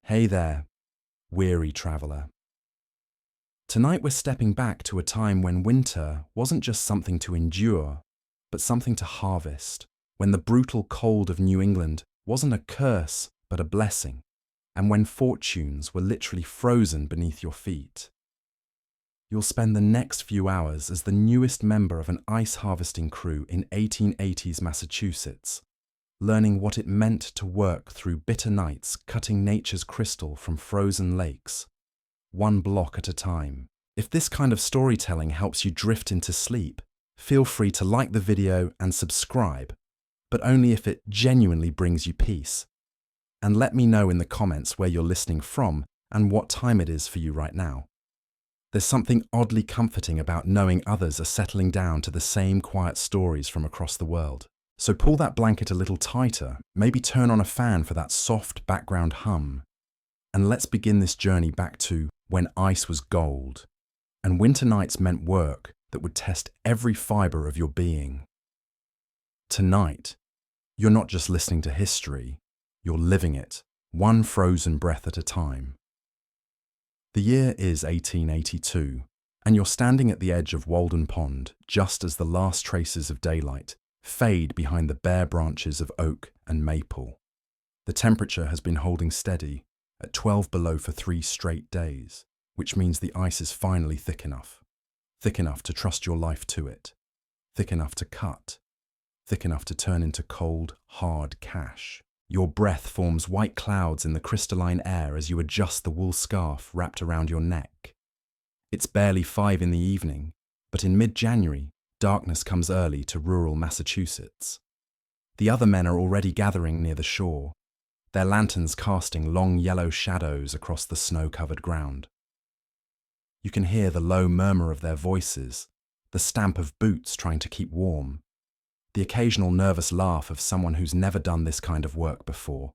Hey there, weary traveller. Tonight we're stepping back to a time when winter wasn't just something to endure, but something to harvest, when the brutal cold of New England wasn't a curse but a blessing, and when fortunes were literally frozen beneath your feet. You'll spend the next few hours as the newest member of an ice harvesting crew in 1880s Massachusetts, learning what it meant to work through bitter nights cutting nature's crystal from frozen lakes, one block at a time. If this kind of storytelling helps you drift into sleep, feel free to like the video and subscribe, but only if it genuinely brings you peace. And let me know in the comments where you're listening from and what time it is for you right now. There's something oddly comforting about knowing others are settling down to the same quiet stories from across the world. So pull that blanket a little tighter, maybe turn on a fan for that soft background hum, and let's begin this journey back to when ice was gold, and winter nights meant work that would test every fibre of your being. Tonight, you're not just listening to history, you're living it, one frozen breath at a time. The year is 1882, and you're standing at the edge of Walden Pond just as the last traces of daylight fade behind the bare branches of oak and maple. The temperature has been holding steady at 12 below for 3 straight days, which means the ice is finally thick enough to trust your life to it, thick enough to cut, thick enough to turn into cold, hard cash. Your breath forms white clouds in the crystalline air as you adjust the wool scarf wrapped around your neck. It's barely 5 in the evening, but in mid-January, darkness comes early to rural Massachusetts. The other men are already gathering near the shore, their lanterns casting long yellow shadows across the snow-covered ground. You can hear the low murmur of their voices, the stamp of boots trying to keep warm, the occasional nervous laugh of someone who's never done this kind of work before.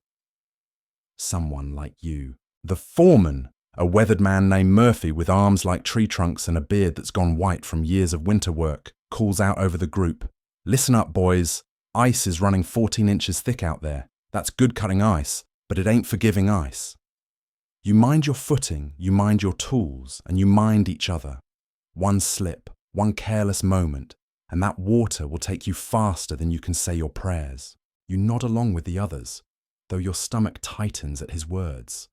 Someone like you. The foreman, a weathered man named Murphy with arms like tree trunks and a beard that's gone white from years of winter work, calls out over the group. Listen up, boys. Ice is running 14 inches thick out there. That's good cutting ice, but it ain't forgiving ice. You mind your footing, you mind your tools, and you mind each other. One slip, one careless moment, and that water will take you faster than you can say your prayers. You nod along with the others, though your stomach tightens at his words.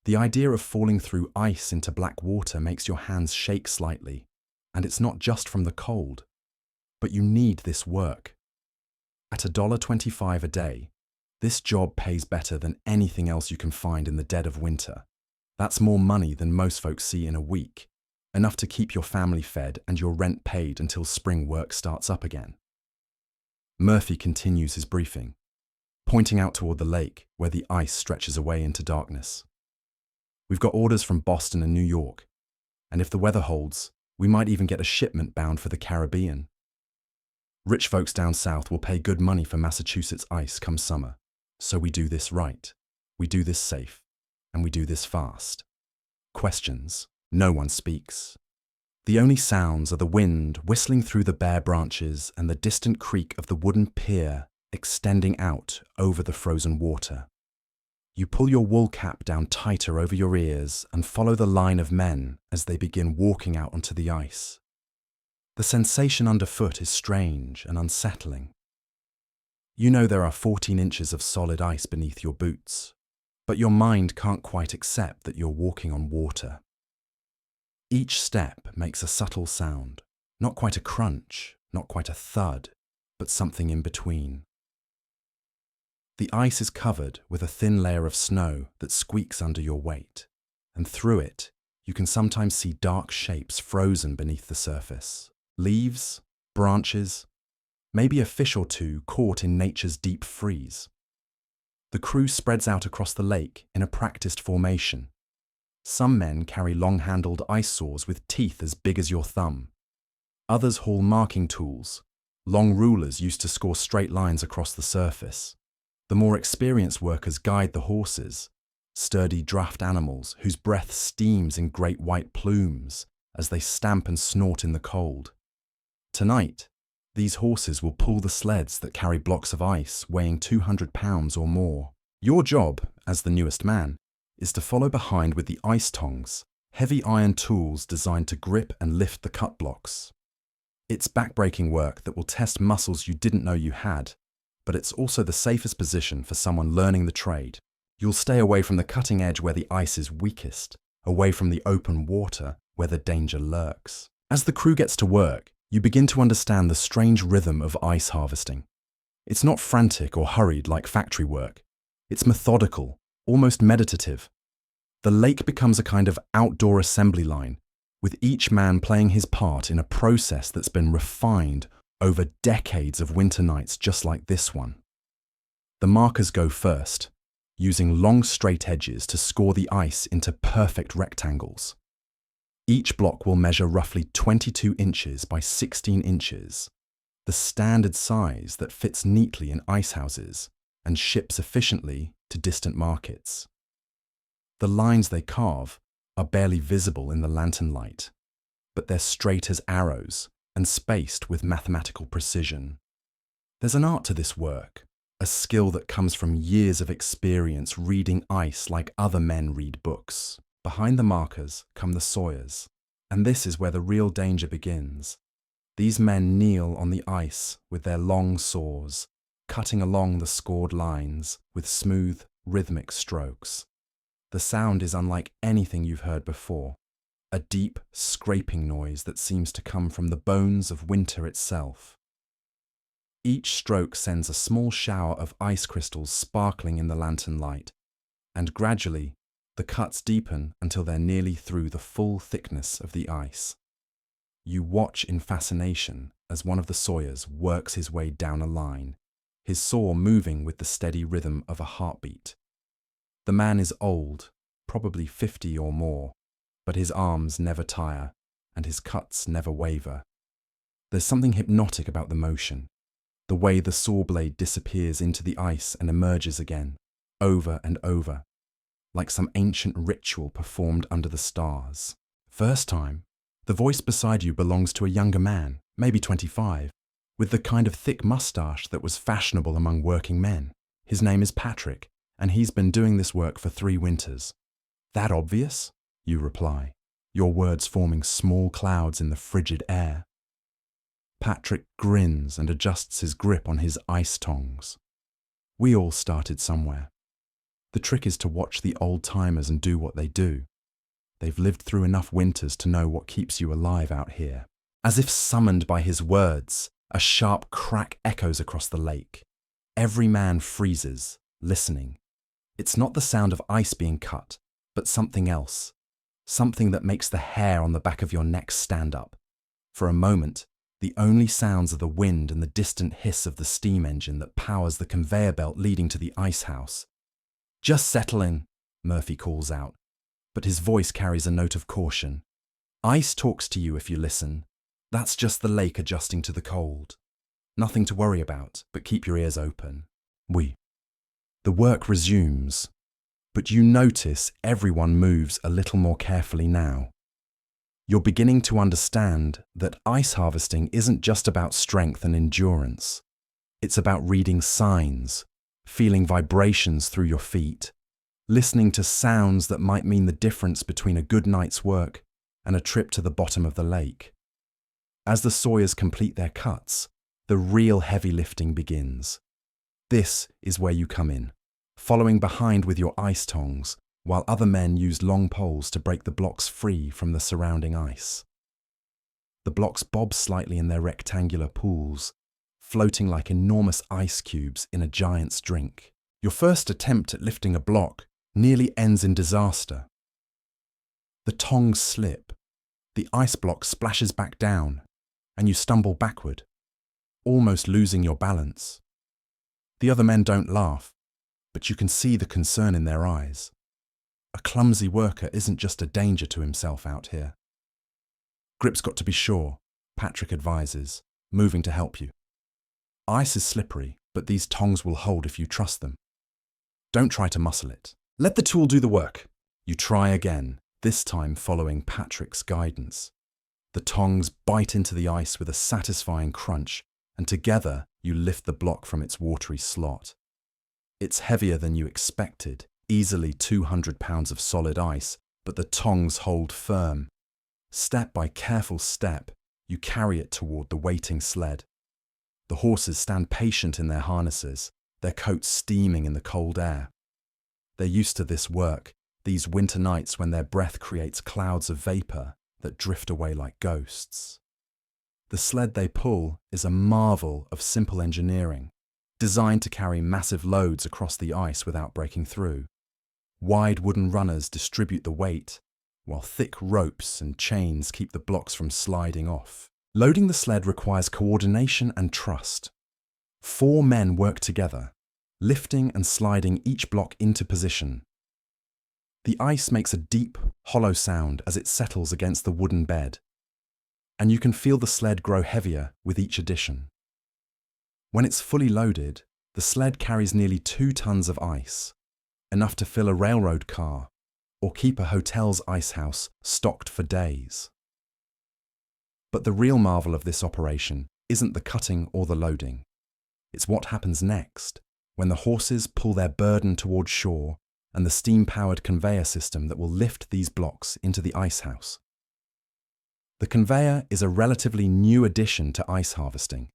The idea of falling through ice into black water makes your hands shake slightly, and it's not just from the cold, but you need this work. At $1.25 a day, this job pays better than anything else you can find in the dead of winter. That's more money than most folks see in a week, enough to keep your family fed and your rent paid until spring work starts up again. Murphy continues his briefing, pointing out toward the lake where the ice stretches away into darkness. We've got orders from Boston and New York, and if the weather holds, we might even get a shipment bound for the Caribbean. Rich folks down south will pay good money for Massachusetts ice come summer, so we do this right, we do this safe, and we do this fast. Questions. No one speaks. The only sounds are the wind whistling through the bare branches and the distant creak of the wooden pier extending out over the frozen water. You pull your wool cap down tighter over your ears and follow the line of men as they begin walking out onto the ice. The sensation underfoot is strange and unsettling. You know there are 14 inches of solid ice beneath your boots, but your mind can't quite accept that you're walking on water. Each step makes a subtle sound, not quite a crunch, not quite a thud, but something in between. The ice is covered with a thin layer of snow that squeaks under your weight, and through it, you can sometimes see dark shapes frozen beneath the surface. Leaves, branches, maybe a fish or two caught in nature's deep freeze. The crew spreads out across the lake in a practiced formation. Some men carry long-handled ice saws with teeth as big as your thumb. Others haul marking tools, long rulers used to score straight lines across the surface. The more experienced workers guide the horses, sturdy draft animals whose breath steams in great white plumes as they stamp and snort in the cold. Tonight, these horses will pull the sleds that carry blocks of ice weighing 200 pounds or more. Your job, as the newest man, is to follow behind with the ice tongs, heavy iron tools designed to grip and lift the cut blocks. It's backbreaking work that will test muscles you didn't know you had, but it's also the safest position for someone learning the trade. You'll stay away from the cutting edge where the ice is weakest, away from the open water where the danger lurks. As the crew gets to work, you begin to understand the strange rhythm of ice harvesting. It's not frantic or hurried like factory work. It's methodical, almost meditative. The lake becomes a kind of outdoor assembly line, with each man playing his part in a process that's been refined over decades of winter nights just like this one. The markers go first, using long straight edges to score the ice into perfect rectangles. Each block will measure roughly 22 inches by 16 inches, the standard size that fits neatly in icehouses and ships efficiently to distant markets. The lines they carve are barely visible in the lantern light, but they're straight as arrows and spaced with mathematical precision. There's an art to this work, a skill that comes from years of experience reading ice like other men read books. Behind the markers come the sawyers, and this is where the real danger begins. These men kneel on the ice with their long saws, cutting along the scored lines with smooth, rhythmic strokes. The sound is unlike anything you've heard before, a deep, scraping noise that seems to come from the bones of winter itself. Each stroke sends a small shower of ice crystals sparkling in the lantern light, and gradually, the cuts deepen until they're nearly through the full thickness of the ice. You watch in fascination as one of the sawyers works his way down a line, his saw moving with the steady rhythm of a heartbeat. The man is old, probably 50 or more, but his arms never tire and his cuts never waver. There's something hypnotic about the motion, the way the saw blade disappears into the ice and emerges again, over and over, like some ancient ritual performed under the stars. First time, the voice beside you belongs to a younger man, maybe 25, with the kind of thick mustache that was fashionable among working men. His name is Patrick, and he's been doing this work for 3 winters. That obvious? You reply, your words forming small clouds in the frigid air. Patrick grins and adjusts his grip on his ice tongs. We all started somewhere. The trick is to watch the old-timers and do what they do. They've lived through enough winters to know what keeps you alive out here. As if summoned by his words, a sharp crack echoes across the lake. Every man freezes, listening. It's not the sound of ice being cut, but something else. Something that makes the hair on the back of your neck stand up. For a moment, the only sounds are the wind and the distant hiss of the steam engine that powers the conveyor belt leading to the icehouse. "Just settle in," Murphy calls out, but his voice carries a note of caution. "Ice talks to you if you listen. That's just the lake adjusting to the cold. Nothing to worry about, but keep your ears open." The work resumes, but you notice everyone moves a little more carefully now. You're beginning to understand that ice harvesting isn't just about strength and endurance. It's about reading signs, feeling vibrations through your feet, listening to sounds that might mean the difference between a good night's work and a trip to the bottom of the lake. As the sawyers complete their cuts, the real heavy lifting begins. This is where you come in, following behind with your ice tongs, while other men use long poles to break the blocks free from the surrounding ice. The blocks bob slightly in their rectangular pools, floating like enormous ice cubes in a giant's drink. Your first attempt at lifting a block nearly ends in disaster. The tongs slip, the ice block splashes back down, and you stumble backward, almost losing your balance. The other men don't laugh, but you can see the concern in their eyes. A clumsy worker isn't just a danger to himself out here. "Grip's got to be sure," Patrick advises, moving to help you. "Ice is slippery, but these tongs will hold if you trust them. Don't try to muscle it. Let the tool do the work." You try again, this time following Patrick's guidance. The tongs bite into the ice with a satisfying crunch, and together you lift the block from its watery slot. It's heavier than you expected, easily 200 pounds of solid ice, but the tongs hold firm. Step by careful step, you carry it toward the waiting sled. The horses stand patient in their harnesses, their coats steaming in the cold air. They're used to this work, these winter nights when their breath creates clouds of vapor that drift away like ghosts. The sled they pull is a marvel of simple engineering, designed to carry massive loads across the ice without breaking through. Wide wooden runners distribute the weight, while thick ropes and chains keep the blocks from sliding off. Loading the sled requires coordination and trust. 4 men work together, lifting and sliding each block into position. The ice makes a deep, hollow sound as it settles against the wooden bed, and you can feel the sled grow heavier with each addition. When it's fully loaded, the sled carries nearly 2 tons of ice, enough to fill a railroad car or keep a hotel's icehouse stocked for days. But the real marvel of this operation isn't the cutting or the loading. It's what happens next, when the horses pull their burden toward shore and the steam-powered conveyor system that will lift these blocks into the icehouse. The conveyor is a relatively new addition to ice harvesting,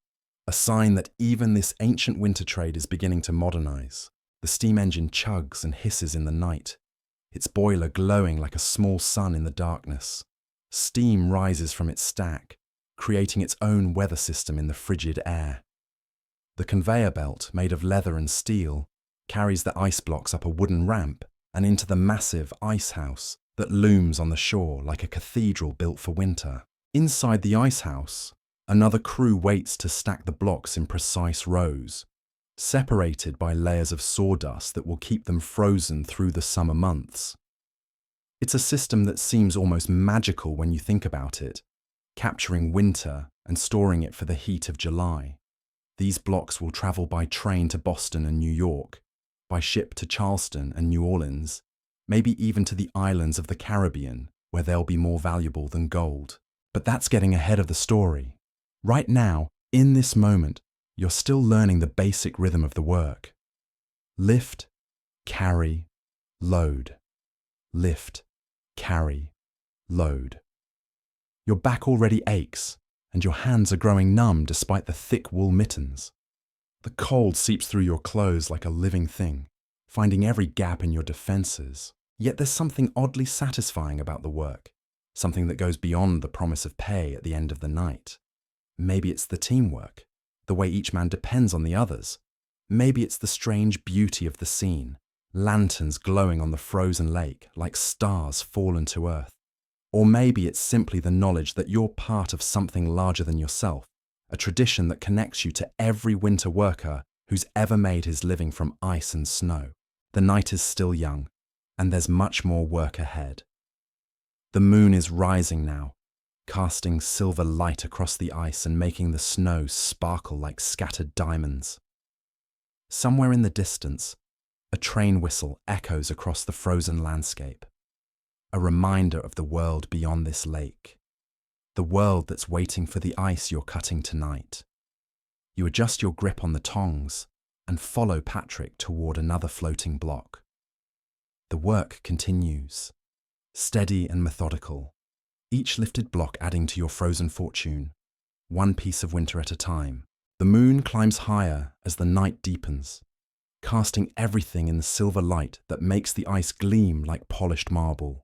a sign that even this ancient winter trade is beginning to modernize. The steam engine chugs and hisses in the night, its boiler glowing like a small sun in the darkness. Steam rises from its stack, creating its own weather system in the frigid air. The conveyor belt, made of leather and steel, carries the ice blocks up a wooden ramp and into the massive ice house that looms on the shore like a cathedral built for winter. Inside the ice house, another crew waits to stack the blocks in precise rows, separated by layers of sawdust that will keep them frozen through the summer months. It's a system that seems almost magical when you think about it, capturing winter and storing it for the heat of July. These blocks will travel by train to Boston and New York, by ship to Charleston and New Orleans, maybe even to the islands of the Caribbean, where they'll be more valuable than gold. But that's getting ahead of the story. Right now, in this moment, you're still learning the basic rhythm of the work. Lift, carry, load. Lift, carry, load. Your back already aches, and your hands are growing numb despite the thick wool mittens. The cold seeps through your clothes like a living thing, finding every gap in your defenses. Yet there's something oddly satisfying about the work, something that goes beyond the promise of pay at the end of the night. Maybe it's the teamwork, the way each man depends on the others. Maybe it's the strange beauty of the scene, lanterns glowing on the frozen lake like stars fallen to earth. Or maybe it's simply the knowledge that you're part of something larger than yourself, a tradition that connects you to every winter worker who's ever made his living from ice and snow. The night is still young, and there's much more work ahead. The moon is rising now, casting silver light across the ice and making the snow sparkle like scattered diamonds. Somewhere in the distance, a train whistle echoes across the frozen landscape, a reminder of the world beyond this lake, the world that's waiting for the ice you're cutting tonight. You adjust your grip on the tongs and follow Patrick toward another floating block. The work continues, steady and methodical, each lifted block adding to your frozen fortune, one piece of winter at a time. The moon climbs higher as the night deepens, casting everything in the silver light that makes the ice gleam like polished marble.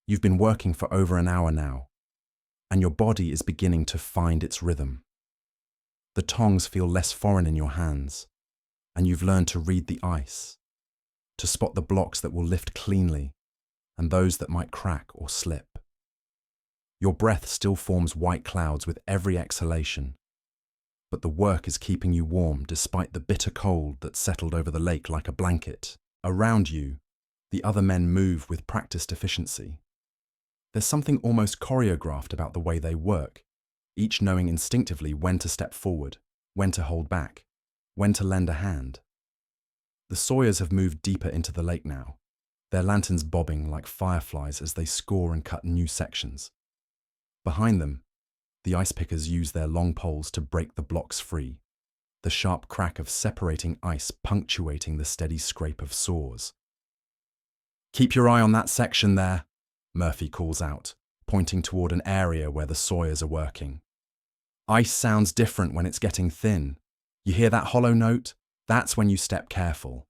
You've been working for over an hour now, and your body is beginning to find its rhythm. The tongs feel less foreign in your hands, and you've learned to read the ice, to spot the blocks that will lift cleanly and those that might crack or slip. Your breath still forms white clouds with every exhalation, but the work is keeping you warm despite the bitter cold that settled over the lake like a blanket. Around you, the other men move with practiced efficiency. There's something almost choreographed about the way they work, each knowing instinctively when to step forward, when to hold back, when to lend a hand. The sawyers have moved deeper into the lake now, their lanterns bobbing like fireflies as they score and cut new sections. Behind them, the ice pickers use their long poles to break the blocks free, the sharp crack of separating ice punctuating the steady scrape of saws. Keep your eye on that section there, Murphy calls out, pointing toward an area where the sawyers are working. Ice sounds different when it's getting thin. You hear that hollow note? That's when you step careful.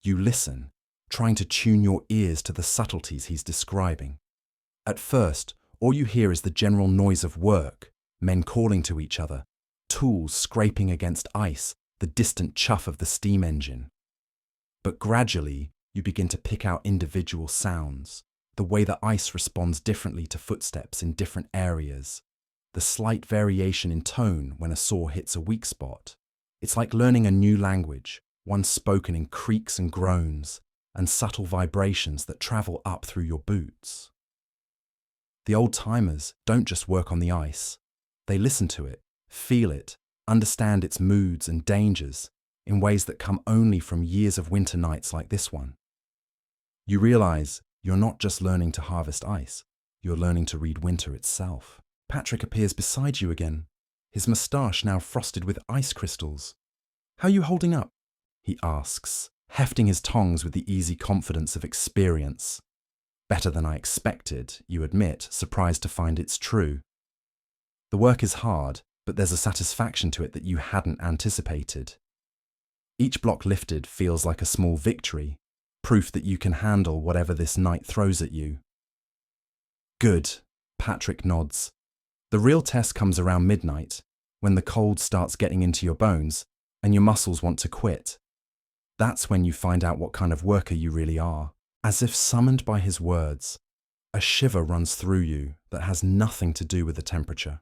You listen, trying to tune your ears to the subtleties he's describing. At first, all you hear is the general noise of work, men calling to each other, tools scraping against ice, the distant chuff of the steam engine. But gradually, you begin to pick out individual sounds, the way the ice responds differently to footsteps in different areas, the slight variation in tone when a saw hits a weak spot. It's like learning a new language, one spoken in creaks and groans, and subtle vibrations that travel up through your boots. The old-timers don't just work on the ice. They listen to it, feel it, understand its moods and dangers in ways that come only from years of winter nights like this one. You realize you're not just learning to harvest ice, you're learning to read winter itself. Patrick appears beside you again, his moustache now frosted with ice crystals. "How are you holding up?" he asks, hefting his tongs with the easy confidence of experience. "Better than I expected," you admit, surprised to find it's true. The work is hard, but there's a satisfaction to it that you hadn't anticipated. Each block lifted feels like a small victory, proof that you can handle whatever this night throws at you. "Good," Patrick nods. "The real test comes around midnight, when the cold starts getting into your bones and your muscles want to quit. That's when you find out what kind of worker you really are." As if summoned by his words, a shiver runs through you that has nothing to do with the temperature.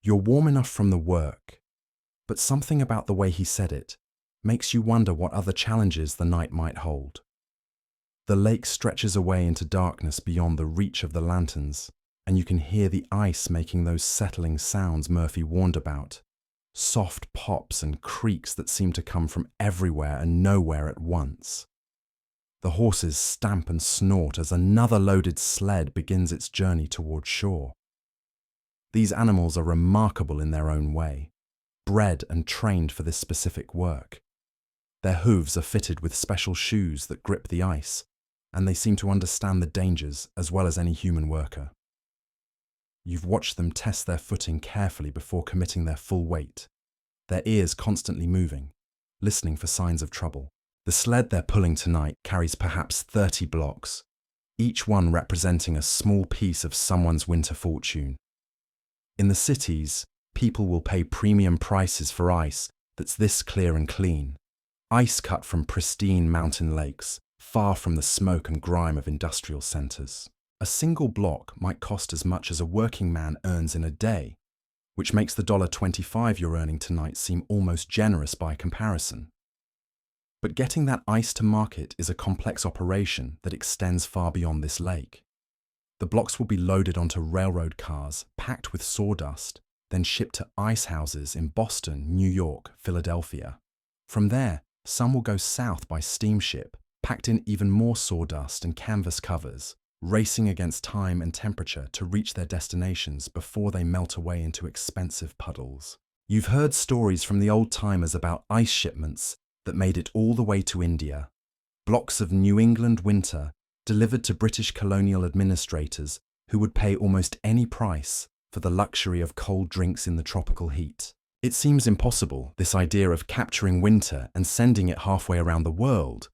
You're warm enough from the work, but something about the way he said it makes you wonder what other challenges the night might hold. The lake stretches away into darkness beyond the reach of the lanterns, and you can hear the ice making those settling sounds Murphy warned about, soft pops and creaks that seem to come from everywhere and nowhere at once. The horses stamp and snort as another loaded sled begins its journey toward shore. These animals are remarkable in their own way, bred and trained for this specific work. Their hooves are fitted with special shoes that grip the ice, and they seem to understand the dangers as well as any human worker. You've watched them test their footing carefully before committing their full weight, their ears constantly moving, listening for signs of trouble. The sled they're pulling tonight carries perhaps 30 blocks, each one representing a small piece of someone's winter fortune. In the cities, people will pay premium prices for ice that's this clear and clean, ice cut from pristine mountain lakes, far from the smoke and grime of industrial centres. A single block might cost as much as a working man earns in a day, which makes the $1.25 you're earning tonight seem almost generous by comparison. But getting that ice to market is a complex operation that extends far beyond this lake. The blocks will be loaded onto railroad cars, packed with sawdust, then shipped to icehouses in Boston, New York, Philadelphia. From there, some will go south by steamship, packed in even more sawdust and canvas covers, racing against time and temperature to reach their destinations before they melt away into expensive puddles. You've heard stories from the old-timers about ice shipments that made it all the way to India. Blocks of New England winter delivered to British colonial administrators who would pay almost any price for the luxury of cold drinks in the tropical heat. It seems impossible, this idea of capturing winter and sending it halfway around the world,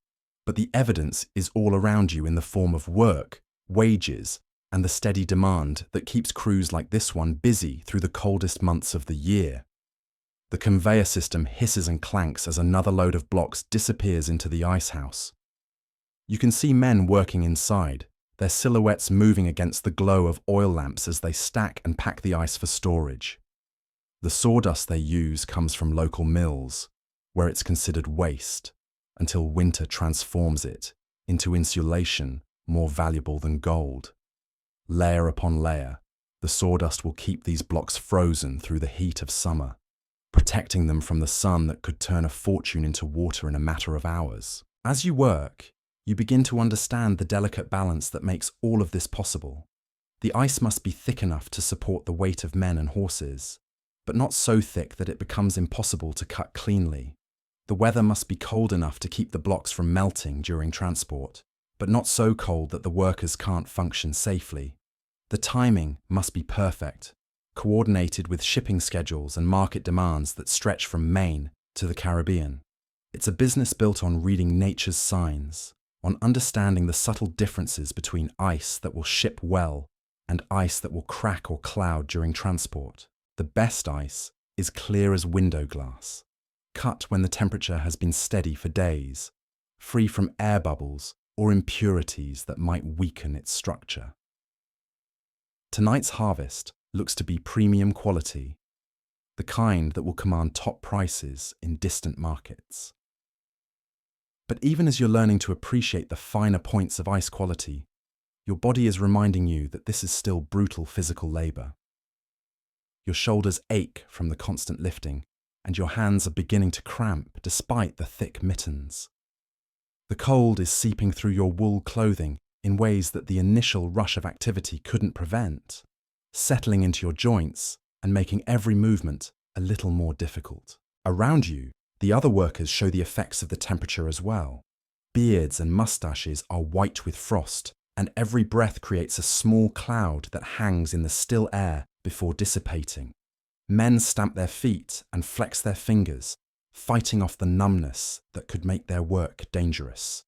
but the evidence is all around you in the form of work, wages, and the steady demand that keeps crews like this one busy through the coldest months of the year. The conveyor system hisses and clanks as another load of blocks disappears into the icehouse. You can see men working inside, their silhouettes moving against the glow of oil lamps as they stack and pack the ice for storage. The sawdust they use comes from local mills, where it's considered waste, until winter transforms it into insulation more valuable than gold. Layer upon layer, the sawdust will keep these blocks frozen through the heat of summer, protecting them from the sun that could turn a fortune into water in a matter of hours. As you work, you begin to understand the delicate balance that makes all of this possible. The ice must be thick enough to support the weight of men and horses, but not so thick that it becomes impossible to cut cleanly. The weather must be cold enough to keep the blocks from melting during transport, but not so cold that the workers can't function safely. The timing must be perfect, coordinated with shipping schedules and market demands that stretch from Maine to the Caribbean. It's a business built on reading nature's signs, on understanding the subtle differences between ice that will ship well and ice that will crack or cloud during transport. The best ice is clear as window glass, cut when the temperature has been steady for days, free from air bubbles or impurities that might weaken its structure. Tonight's harvest looks to be premium quality, the kind that will command top prices in distant markets. But even as you're learning to appreciate the finer points of ice quality, your body is reminding you that this is still brutal physical labor. Your shoulders ache from the constant lifting, and your hands are beginning to cramp despite the thick mittens. The cold is seeping through your wool clothing in ways that the initial rush of activity couldn't prevent, settling into your joints and making every movement a little more difficult. Around you, the other workers show the effects of the temperature as well. Beards and mustaches are white with frost, and every breath creates a small cloud that hangs in the still air before dissipating. Men stamp their feet and flex their fingers, fighting off the numbness that could make their work dangerous.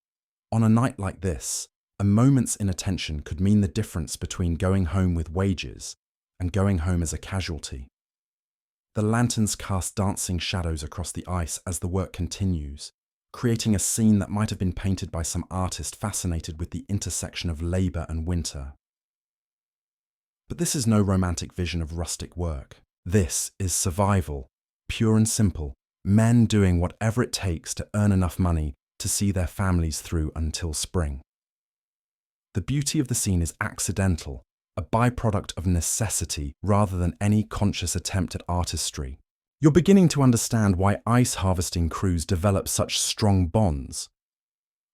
On a night like this, a moment's inattention could mean the difference between going home with wages and going home as a casualty. The lanterns cast dancing shadows across the ice as the work continues, creating a scene that might have been painted by some artist fascinated with the intersection of labour and winter. But this is no romantic vision of rustic work. This is survival, pure and simple, men doing whatever it takes to earn enough money to see their families through until spring. The beauty of the scene is accidental, a byproduct of necessity rather than any conscious attempt at artistry. You're beginning to understand why ice harvesting crews develop such strong bonds,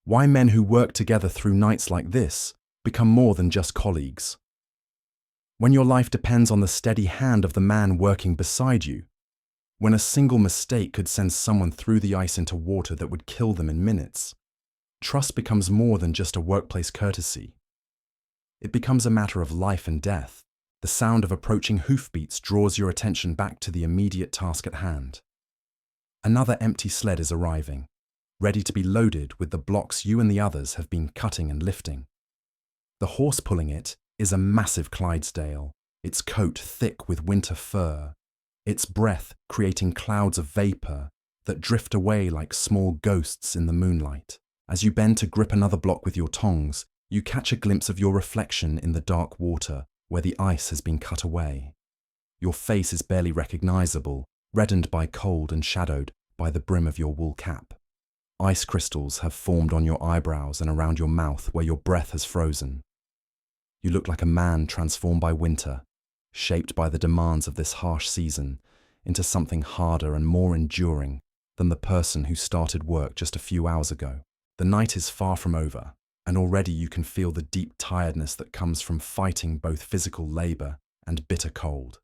why men who work together through nights like this become more than just colleagues. When your life depends on the steady hand of the man working beside you, when a single mistake could send someone through the ice into water that would kill them in minutes, trust becomes more than just a workplace courtesy. It becomes a matter of life and death. The sound of approaching hoofbeats draws your attention back to the immediate task at hand. Another empty sled is arriving, ready to be loaded with the blocks you and the others have been cutting and lifting. The horse pulling it is a massive Clydesdale, its coat thick with winter fur, its breath creating clouds of vapour that drift away like small ghosts in the moonlight. As you bend to grip another block with your tongs, you catch a glimpse of your reflection in the dark water where the ice has been cut away. Your face is barely recognisable, reddened by cold and shadowed by the brim of your wool cap. Ice crystals have formed on your eyebrows and around your mouth where your breath has frozen. You look like a man transformed by winter, shaped by the demands of this harsh season into something harder and more enduring than the person who started work just a few hours ago. The night is far from over, and already you can feel the deep tiredness that comes from fighting both physical labour and bitter cold.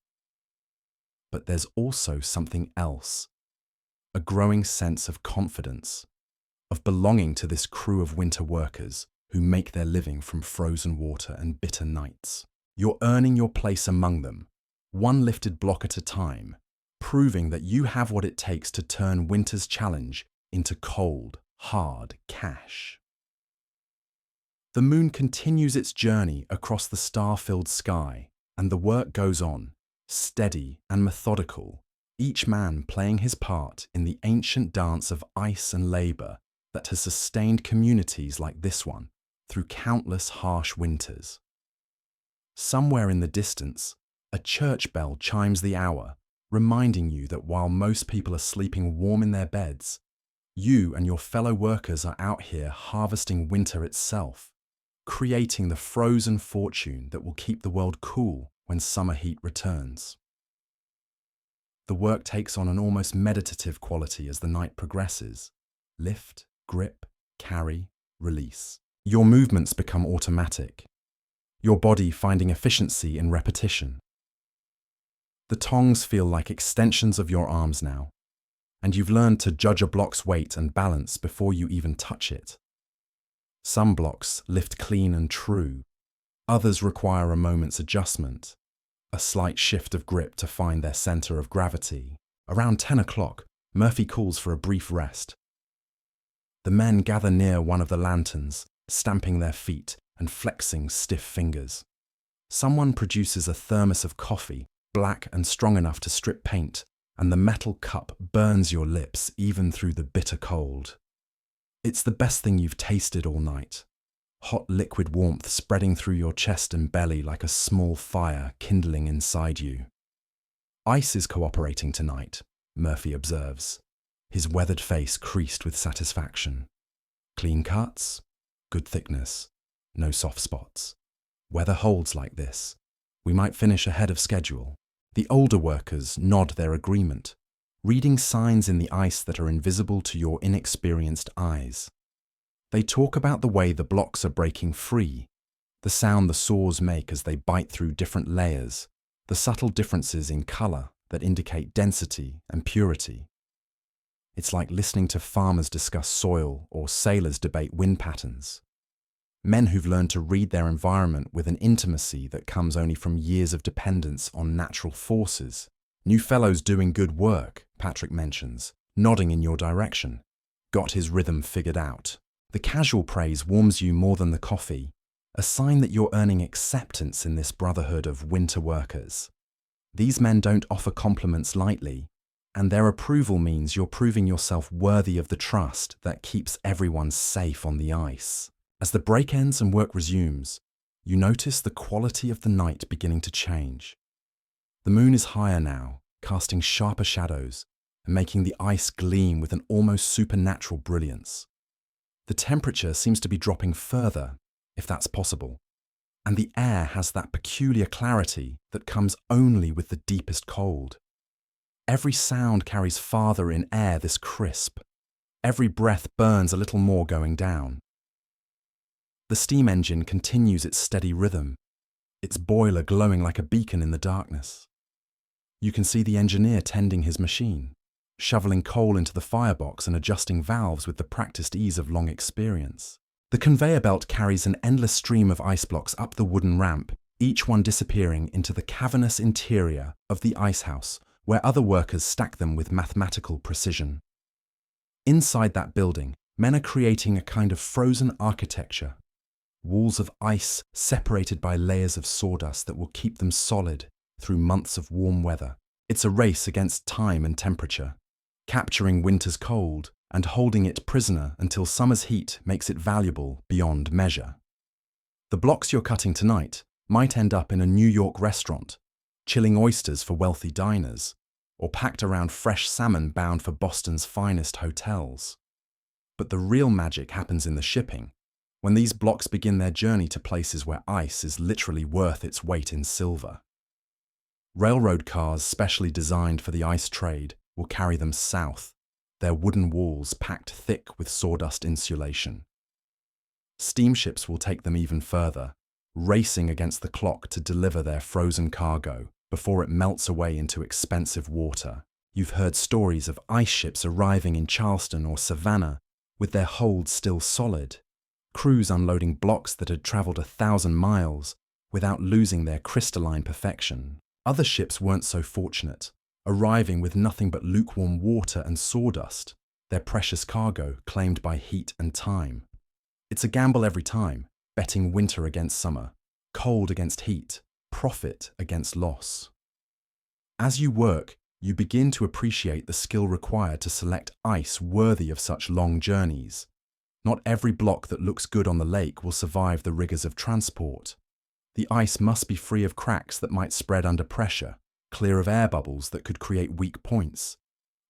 But there's also something else, a growing sense of confidence, of belonging to this crew of winter workers who make their living from frozen water and bitter nights. You're earning your place among them, one lifted block at a time, proving that you have what it takes to turn winter's challenge into cold, hard cash. The moon continues its journey across the star-filled sky, and the work goes on, steady and methodical, each man playing his part in the ancient dance of ice and labour that has sustained communities like this one through countless harsh winters. Somewhere in the distance, a church bell chimes the hour, reminding you that while most people are sleeping warm in their beds, you and your fellow workers are out here harvesting winter itself, creating the frozen fortune that will keep the world cool when summer heat returns. The work takes on an almost meditative quality as the night progresses. Lift, grip, carry, release. Your movements become automatic, your body finding efficiency in repetition. The tongs feel like extensions of your arms now, and you've learned to judge a block's weight and balance before you even touch it. Some blocks lift clean and true. Others require a moment's adjustment, a slight shift of grip to find their center of gravity. Around 10 o'clock, Murphy calls for a brief rest. The men gather near one of the lanterns, stamping their feet and flexing stiff fingers. Someone produces a thermos of coffee, black and strong enough to strip paint, and the metal cup burns your lips even through the bitter cold. It's the best thing you've tasted all night. Hot liquid warmth spreading through your chest and belly like a small fire kindling inside you. Ice is cooperating tonight, Murphy observes, his weathered face creased with satisfaction. Clean cuts, good thickness, no soft spots. Weather holds like this. We might finish ahead of schedule. The older workers nod their agreement, reading signs in the ice that are invisible to your inexperienced eyes. They talk about the way the blocks are breaking free, the sound the saws make as they bite through different layers, the subtle differences in color that indicate density and purity. It's like listening to farmers discuss soil or sailors debate wind patterns. Men who've learned to read their environment with an intimacy that comes only from years of dependence on natural forces. New fellows doing good work, Patrick mentions, nodding in your direction. Got his rhythm figured out. The casual praise warms you more than the coffee, a sign that you're earning acceptance in this brotherhood of winter workers. These men don't offer compliments lightly, and their approval means you're proving yourself worthy of the trust that keeps everyone safe on the ice. As the break ends and work resumes, you notice the quality of the night beginning to change. The moon is higher now, casting sharper shadows and making the ice gleam with an almost supernatural brilliance. The temperature seems to be dropping further, if that's possible, and the air has that peculiar clarity that comes only with the deepest cold. Every sound carries farther in air this crisp. Every breath burns a little more going down. The steam engine continues its steady rhythm, its boiler glowing like a beacon in the darkness. You can see the engineer tending his machine, shoveling coal into the firebox and adjusting valves with the practiced ease of long experience. The conveyor belt carries an endless stream of ice blocks up the wooden ramp, each one disappearing into the cavernous interior of the icehouse, where other workers stack them with mathematical precision. Inside that building, men are creating a kind of frozen architecture. Walls of ice separated by layers of sawdust that will keep them solid through months of warm weather. It's a race against time and temperature, capturing winter's cold and holding it prisoner until summer's heat makes it valuable beyond measure. The blocks you're cutting tonight might end up in a New York restaurant, chilling oysters for wealthy diners, or packed around fresh salmon bound for Boston's finest hotels. But the real magic happens in the shipping, when these blocks begin their journey to places where ice is literally worth its weight in silver. Railroad cars specially designed for the ice trade will carry them south, their wooden walls packed thick with sawdust insulation. Steamships will take them even further, racing against the clock to deliver their frozen cargo before it melts away into expensive water. You've heard stories of ice ships arriving in Charleston or Savannah with their holds still solid, crews unloading blocks that had traveled 1,000 miles without losing their crystalline perfection. Other ships weren't so fortunate, arriving with nothing but lukewarm water and sawdust, their precious cargo claimed by heat and time. It's a gamble every time, betting winter against summer, cold against heat, profit against loss. As you work, you begin to appreciate the skill required to select ice worthy of such long journeys. Not every block that looks good on the lake will survive the rigors of transport. The ice must be free of cracks that might spread under pressure, clear of air bubbles that could create weak points,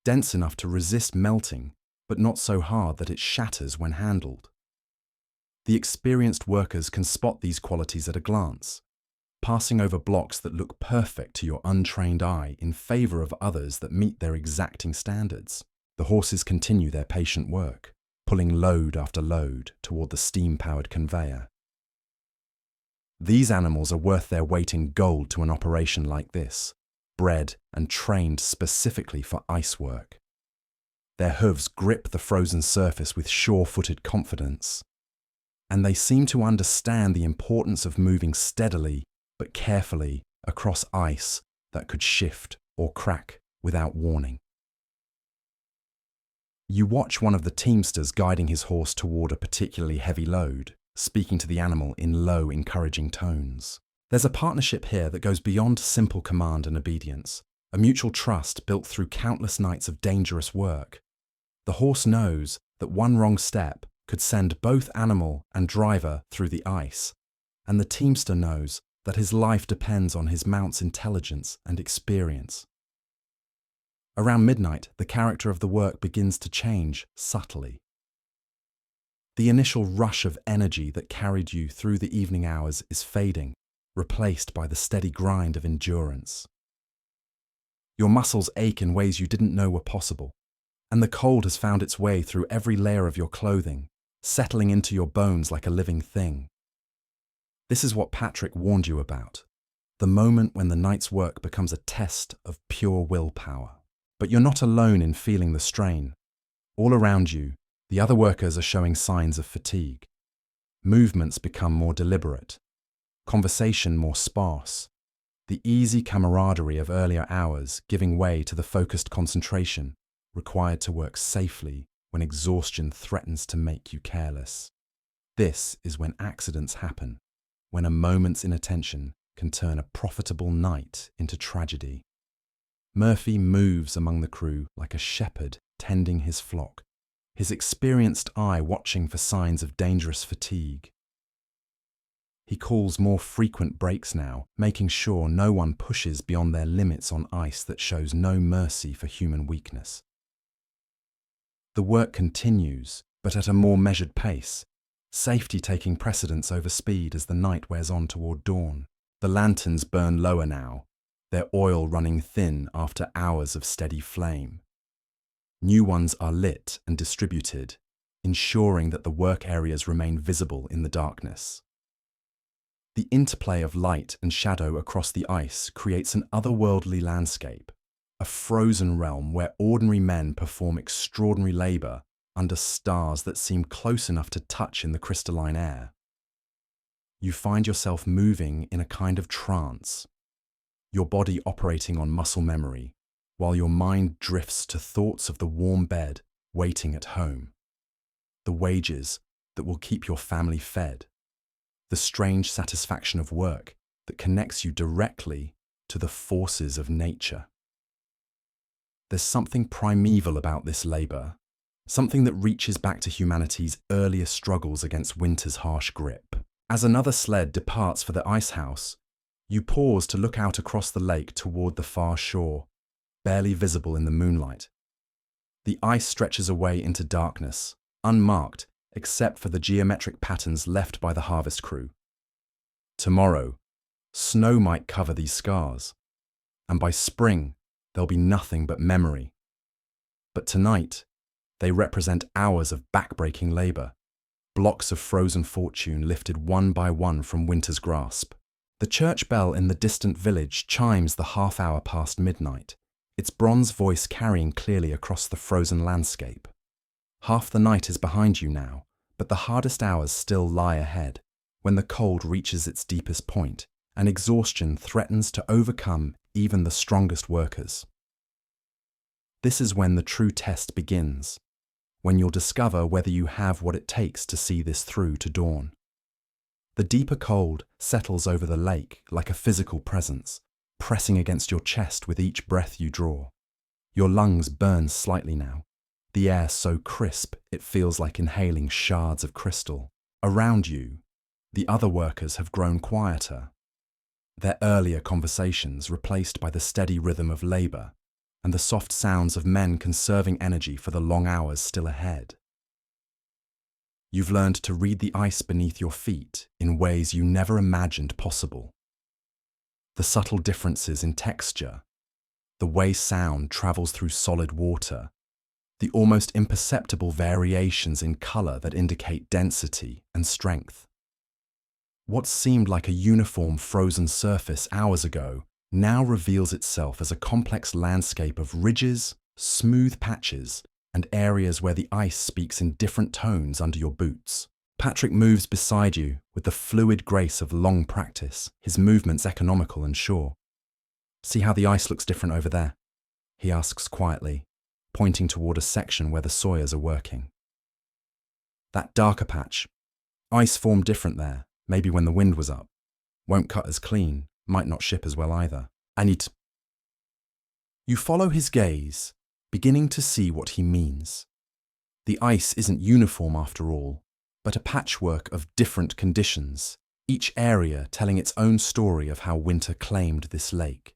dense enough to resist melting, but not so hard that it shatters when handled. The experienced workers can spot these qualities at a glance, passing over blocks that look perfect to your untrained eye in favor of others that meet their exacting standards. The horses continue their patient work, pulling load after load toward the steam-powered conveyor. These animals are worth their weight in gold to an operation like this, bred and trained specifically for ice work. Their hooves grip the frozen surface with sure-footed confidence, and they seem to understand the importance of moving steadily but carefully across ice that could shift or crack without warning. You watch one of the teamsters guiding his horse toward a particularly heavy load, speaking to the animal in low, encouraging tones. There's a partnership here that goes beyond simple command and obedience, a mutual trust built through countless nights of dangerous work. The horse knows that one wrong step could send both animal and driver through the ice, and the teamster knows that his life depends on his mount's intelligence and experience. Around midnight, the character of the work begins to change subtly. The initial rush of energy that carried you through the evening hours is fading, replaced by the steady grind of endurance. Your muscles ache in ways you didn't know were possible, and the cold has found its way through every layer of your clothing, settling into your bones like a living thing. This is what Patrick warned you about, the moment when the night's work becomes a test of pure willpower. But you're not alone in feeling the strain. All around you, the other workers are showing signs of fatigue. Movements become more deliberate, conversation more sparse, the easy camaraderie of earlier hours giving way to the focused concentration required to work safely when exhaustion threatens to make you careless. This is when accidents happen, when a moment's inattention can turn a profitable night into tragedy. Murphy moves among the crew like a shepherd tending his flock, his experienced eye watching for signs of dangerous fatigue. He calls more frequent breaks now, making sure no one pushes beyond their limits on ice that shows no mercy for human weakness. The work continues, but at a more measured pace, safety taking precedence over speed as the night wears on toward dawn. The lanterns burn lower now, their oil running thin after hours of steady flame. New ones are lit and distributed, ensuring that the work areas remain visible in the darkness. The interplay of light and shadow across the ice creates an otherworldly landscape, a frozen realm where ordinary men perform extraordinary labor under stars that seem close enough to touch in the crystalline air. You find yourself moving in a kind of trance, your body operating on muscle memory, while your mind drifts to thoughts of the warm bed waiting at home, the wages that will keep your family fed, the strange satisfaction of work that connects you directly to the forces of nature. There's something primeval about this labor, something that reaches back to humanity's earliest struggles against winter's harsh grip. As another sled departs for the icehouse, you pause to look out across the lake toward the far shore, barely visible in the moonlight. The ice stretches away into darkness, unmarked except for the geometric patterns left by the harvest crew. Tomorrow, snow might cover these scars, and by spring, there'll be nothing but memory. But tonight, they represent hours of backbreaking labor, blocks of frozen fortune lifted one by one from winter's grasp. The church bell in the distant village chimes the half-hour past midnight, its bronze voice carrying clearly across the frozen landscape. Half the night is behind you now, but the hardest hours still lie ahead, when the cold reaches its deepest point and exhaustion threatens to overcome even the strongest workers. This is when the true test begins, when you'll discover whether you have what it takes to see this through to dawn. The deeper cold settles over the lake like a physical presence, pressing against your chest with each breath you draw. Your lungs burn slightly now, the air so crisp it feels like inhaling shards of crystal. Around you, the other workers have grown quieter, their earlier conversations replaced by the steady rhythm of labor and the soft sounds of men conserving energy for the long hours still ahead. You've learned to read the ice beneath your feet in ways you never imagined possible. The subtle differences in texture, the way sound travels through solid water, the almost imperceptible variations in color that indicate density and strength. What seemed like a uniform frozen surface hours ago now reveals itself as a complex landscape of ridges, smooth patches, and areas where the ice speaks in different tones under your boots. Patrick moves beside you with the fluid grace of long practice, his movements economical and sure. "See how the ice looks different over there?" he asks quietly, pointing toward a section where the sawyers are working. "That darker patch. Ice formed different there, maybe when the wind was up. Won't cut as clean, might not ship as well either. I need to..." You follow his gaze, beginning to see what he means. The ice isn't uniform after all, but a patchwork of different conditions, each area telling its own story of how winter claimed this lake.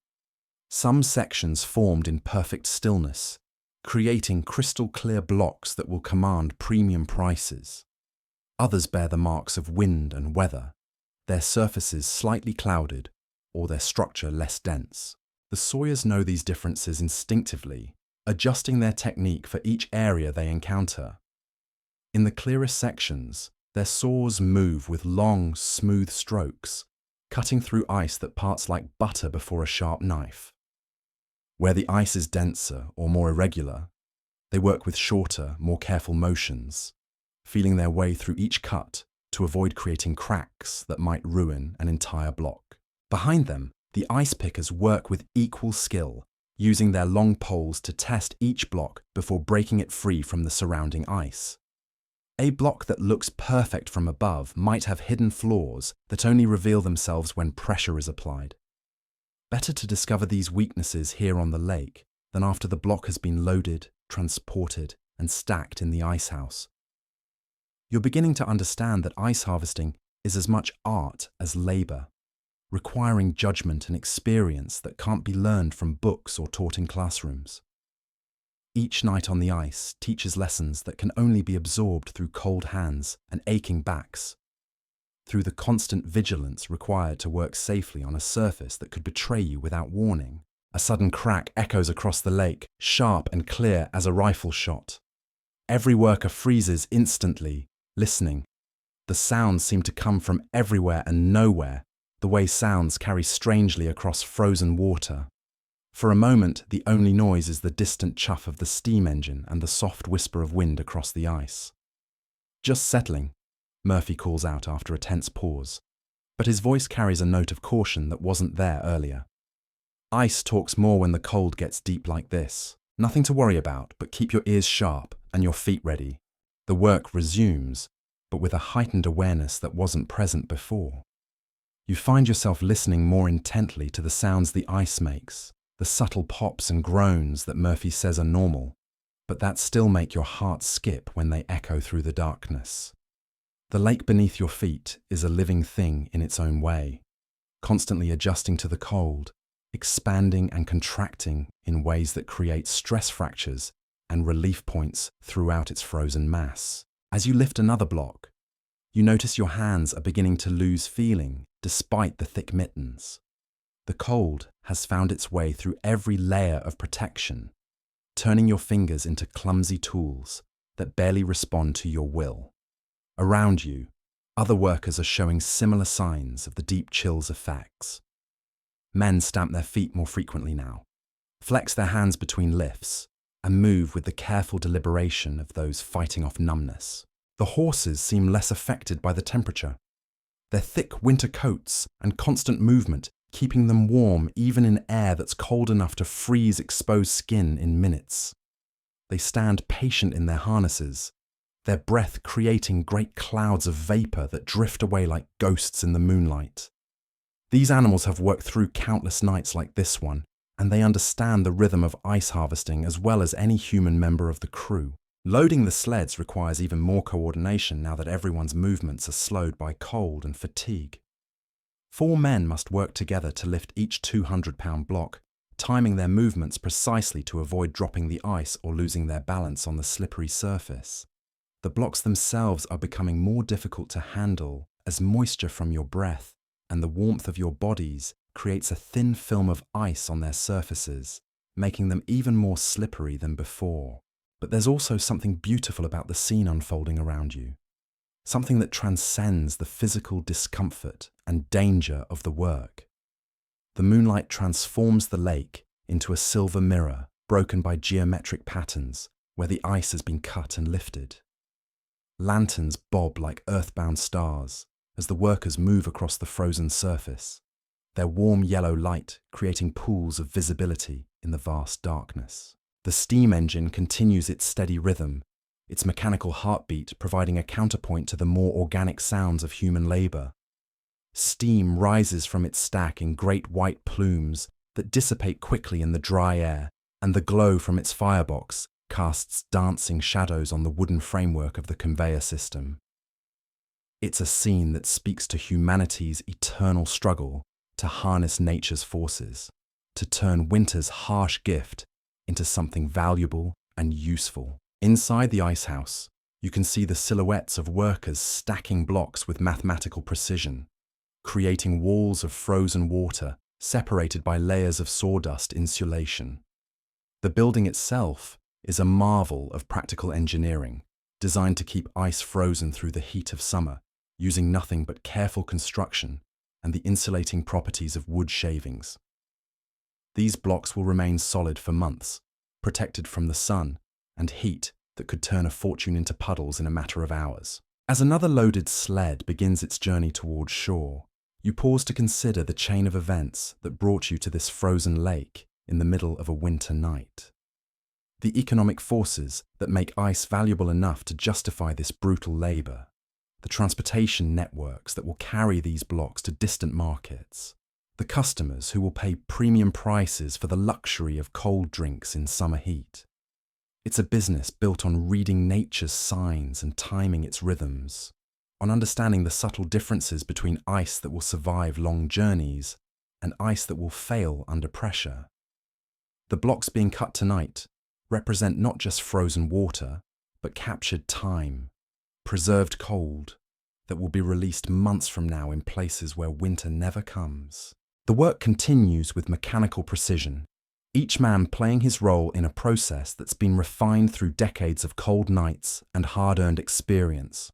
Some sections formed in perfect stillness, creating crystal-clear blocks that will command premium prices. Others bear the marks of wind and weather, their surfaces slightly clouded or their structure less dense. The sawyers know these differences instinctively, adjusting their technique for each area they encounter. In the clearest sections, their saws move with long, smooth strokes, cutting through ice that parts like butter before a sharp knife. Where the ice is denser or more irregular, they work with shorter, more careful motions, feeling their way through each cut to avoid creating cracks that might ruin an entire block. Behind them, the ice pickers work with equal skill, using their long poles to test each block before breaking it free from the surrounding ice. A block that looks perfect from above might have hidden flaws that only reveal themselves when pressure is applied. Better to discover these weaknesses here on the lake than after the block has been loaded, transported, and stacked in the icehouse. You're beginning to understand that ice harvesting is as much art as labor, requiring judgment and experience that can't be learned from books or taught in classrooms. Each night on the ice teaches lessons that can only be absorbed through cold hands and aching backs, through the constant vigilance required to work safely on a surface that could betray you without warning. A sudden crack echoes across the lake, sharp and clear as a rifle shot. Every worker freezes instantly, listening. The sounds seem to come from everywhere and nowhere, the way sounds carry strangely across frozen water. For a moment, the only noise is the distant chuff of the steam engine and the soft whisper of wind across the ice. "Just settling," Murphy calls out after a tense pause, but his voice carries a note of caution that wasn't there earlier. "Ice talks more when the cold gets deep like this. Nothing to worry about, but keep your ears sharp and your feet ready." The work resumes, but with a heightened awareness that wasn't present before. You find yourself listening more intently to the sounds the ice makes, the subtle pops and groans that Murphy says are normal, but that still make your heart skip when they echo through the darkness. The lake beneath your feet is a living thing in its own way, constantly adjusting to the cold, expanding and contracting in ways that create stress fractures and relief points throughout its frozen mass. As you lift another block, you notice your hands are beginning to lose feeling despite the thick mittens. The cold has found its way through every layer of protection, turning your fingers into clumsy tools that barely respond to your will. Around you, other workers are showing similar signs of the deep chill's effects. Men stamp their feet more frequently now, flex their hands between lifts, and move with the careful deliberation of those fighting off numbness. The horses seem less affected by the temperature, their thick winter coats and constant movement keeping them warm even in air that's cold enough to freeze exposed skin in minutes. They stand patient in their harnesses, their breath creating great clouds of vapor that drift away like ghosts in the moonlight. These animals have worked through countless nights like this one, and they understand the rhythm of ice harvesting as well as any human member of the crew. Loading the sleds requires even more coordination now that everyone's movements are slowed by cold and fatigue. 4 men must work together to lift each 200-pound block, timing their movements precisely to avoid dropping the ice or losing their balance on the slippery surface. The blocks themselves are becoming more difficult to handle as moisture from your breath and the warmth of your bodies creates a thin film of ice on their surfaces, making them even more slippery than before. But there's also something beautiful about the scene unfolding around you. Something that transcends the physical discomfort and danger of the work. The moonlight transforms the lake into a silver mirror broken by geometric patterns, where the ice has been cut and lifted. Lanterns bob like earthbound stars as the workers move across the frozen surface, their warm yellow light creating pools of visibility in the vast darkness. The steam engine continues its steady rhythm, its mechanical heartbeat providing a counterpoint to the more organic sounds of human labor. Steam rises from its stack in great white plumes that dissipate quickly in the dry air, and the glow from its firebox casts dancing shadows on the wooden framework of the conveyor system. It's a scene that speaks to humanity's eternal struggle to harness nature's forces, to turn winter's harsh gift into something valuable and useful. Inside the icehouse, you can see the silhouettes of workers stacking blocks with mathematical precision, creating walls of frozen water separated by layers of sawdust insulation. The building itself is a marvel of practical engineering, designed to keep ice frozen through the heat of summer, using nothing but careful construction and the insulating properties of wood shavings. These blocks will remain solid for months, protected from the sun and heat that could turn a fortune into puddles in a matter of hours. As another loaded sled begins its journey towards shore, you pause to consider the chain of events that brought you to this frozen lake in the middle of a winter night. The economic forces that make ice valuable enough to justify this brutal labor, the transportation networks that will carry these blocks to distant markets, the customers who will pay premium prices for the luxury of cold drinks in summer heat. It's a business built on reading nature's signs and timing its rhythms, on understanding the subtle differences between ice that will survive long journeys and ice that will fail under pressure. The blocks being cut tonight represent not just frozen water, but captured time, preserved cold, that will be released months from now in places where winter never comes. The work continues with mechanical precision, each man playing his role in a process that's been refined through decades of cold nights and hard-earned experience.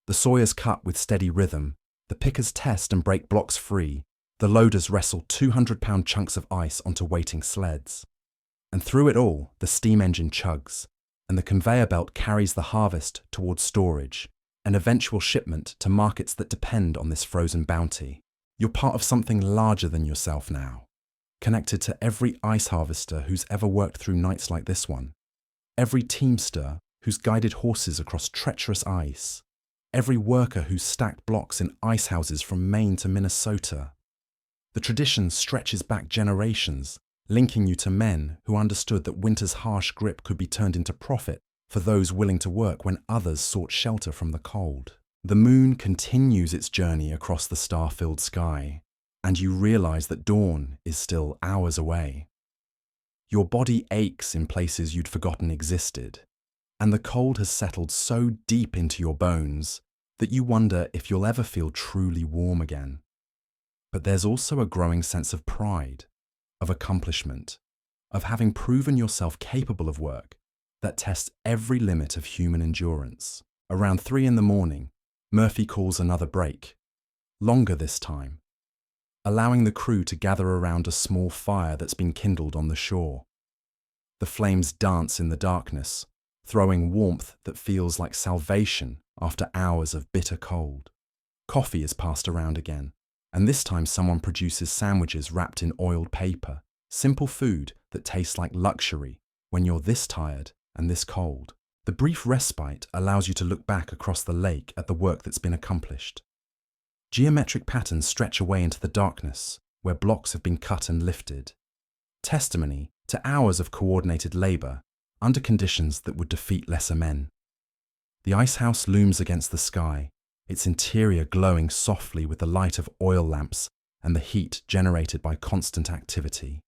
The sawyers cut with steady rhythm, the pickers test and break blocks free, the loaders wrestle 200-pound chunks of ice onto waiting sleds. And through it all, the steam engine chugs, and the conveyor belt carries the harvest towards storage, an eventual shipment to markets that depend on this frozen bounty. You're part of something larger than yourself now, connected to every ice harvester who's ever worked through nights like this one, every teamster who's guided horses across treacherous ice, every worker who's stacked blocks in ice houses from Maine to Minnesota. The tradition stretches back generations, linking you to men who understood that winter's harsh grip could be turned into profit for those willing to work when others sought shelter from the cold. The moon continues its journey across the star-filled sky, and you realize that dawn is still hours away. Your body aches in places you'd forgotten existed, and the cold has settled so deep into your bones that you wonder if you'll ever feel truly warm again. But there's also a growing sense of pride, of accomplishment, of having proven yourself capable of work that tests every limit of human endurance. Around 3 a.m, Murphy calls another break, longer this time, allowing the crew to gather around a small fire that's been kindled on the shore. The flames dance in the darkness, throwing warmth that feels like salvation after hours of bitter cold. Coffee is passed around again, and this time someone produces sandwiches wrapped in oiled paper, simple food that tastes like luxury when you're this tired and this cold. The brief respite allows you to look back across the lake at the work that's been accomplished. Geometric patterns stretch away into the darkness where blocks have been cut and lifted, testimony to hours of coordinated labor under conditions that would defeat lesser men. The icehouse looms against the sky, its interior glowing softly with the light of oil lamps and the heat generated by constant activity.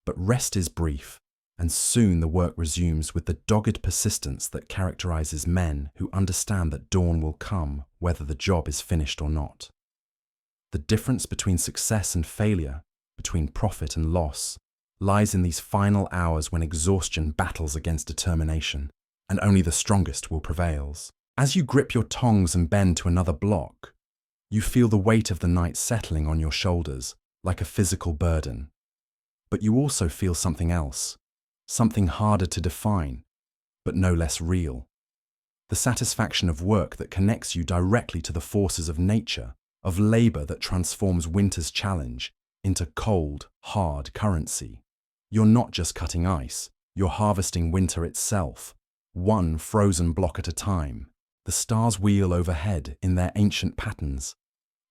But rest is brief, and soon the work resumes with the dogged persistence that characterizes men who understand that dawn will come whether the job is finished or not. The difference between success and failure, between profit and loss, lies in these final hours when exhaustion battles against determination, and only the strongest will prevail. As you grip your tongs and bend to another block, you feel the weight of the night settling on your shoulders like a physical burden. But you also feel something else, something harder to define, but no less real. The satisfaction of work that connects you directly to the forces of nature, of labor that transforms winter's challenge into cold, hard currency. You're not just cutting ice, you're harvesting winter itself, one frozen block at a time. The stars wheel overhead in their ancient patterns,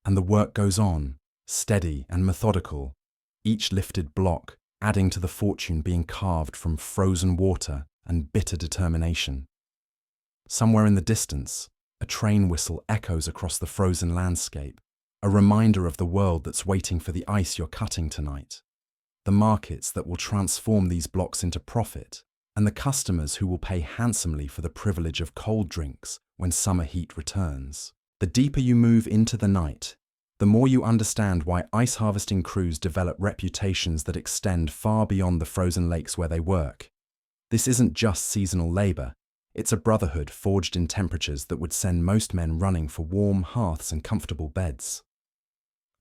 and the work goes on, steady and methodical, each lifted block adding to the fortune being carved from frozen water and bitter determination. Somewhere in the distance, a train whistle echoes across the frozen landscape, a reminder of the world that's waiting for the ice you're cutting tonight, the markets that will transform these blocks into profit, and the customers who will pay handsomely for the privilege of cold drinks when summer heat returns. The deeper you move into the night, the more you understand why ice harvesting crews develop reputations that extend far beyond the frozen lakes where they work. This isn't just seasonal labor, it's a brotherhood forged in temperatures that would send most men running for warm hearths and comfortable beds.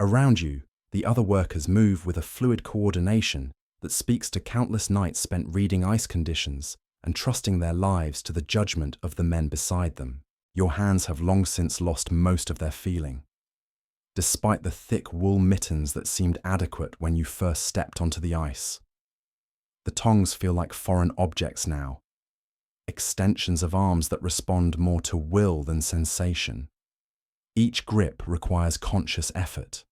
Around you, the other workers move with a fluid coordination that speaks to countless nights spent reading ice conditions and trusting their lives to the judgment of the men beside them. Your hands have long since lost most of their feeling. Despite the thick wool mittens that seemed adequate when you first stepped onto the ice. The tongs feel like foreign objects now, extensions of arms that respond more to will than sensation. Each grip requires conscious effort,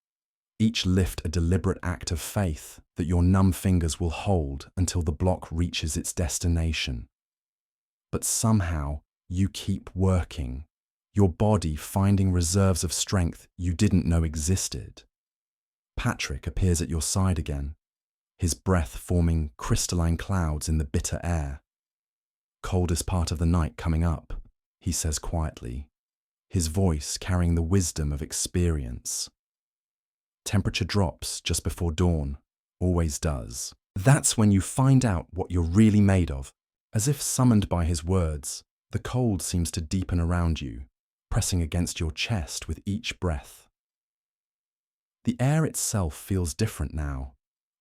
each lift a deliberate act of faith that your numb fingers will hold until the block reaches its destination. But somehow, you keep working, your body finding reserves of strength you didn't know existed. Patrick appears at your side again, his breath forming crystalline clouds in the bitter air. "Coldest part of the night coming up," he says quietly, his voice carrying the wisdom of experience. Temperature drops just before dawn, always does. That's when you find out what you're really made of. As if summoned by his words, the cold seems to deepen around you, pressing against your chest with each breath. The air itself feels different now,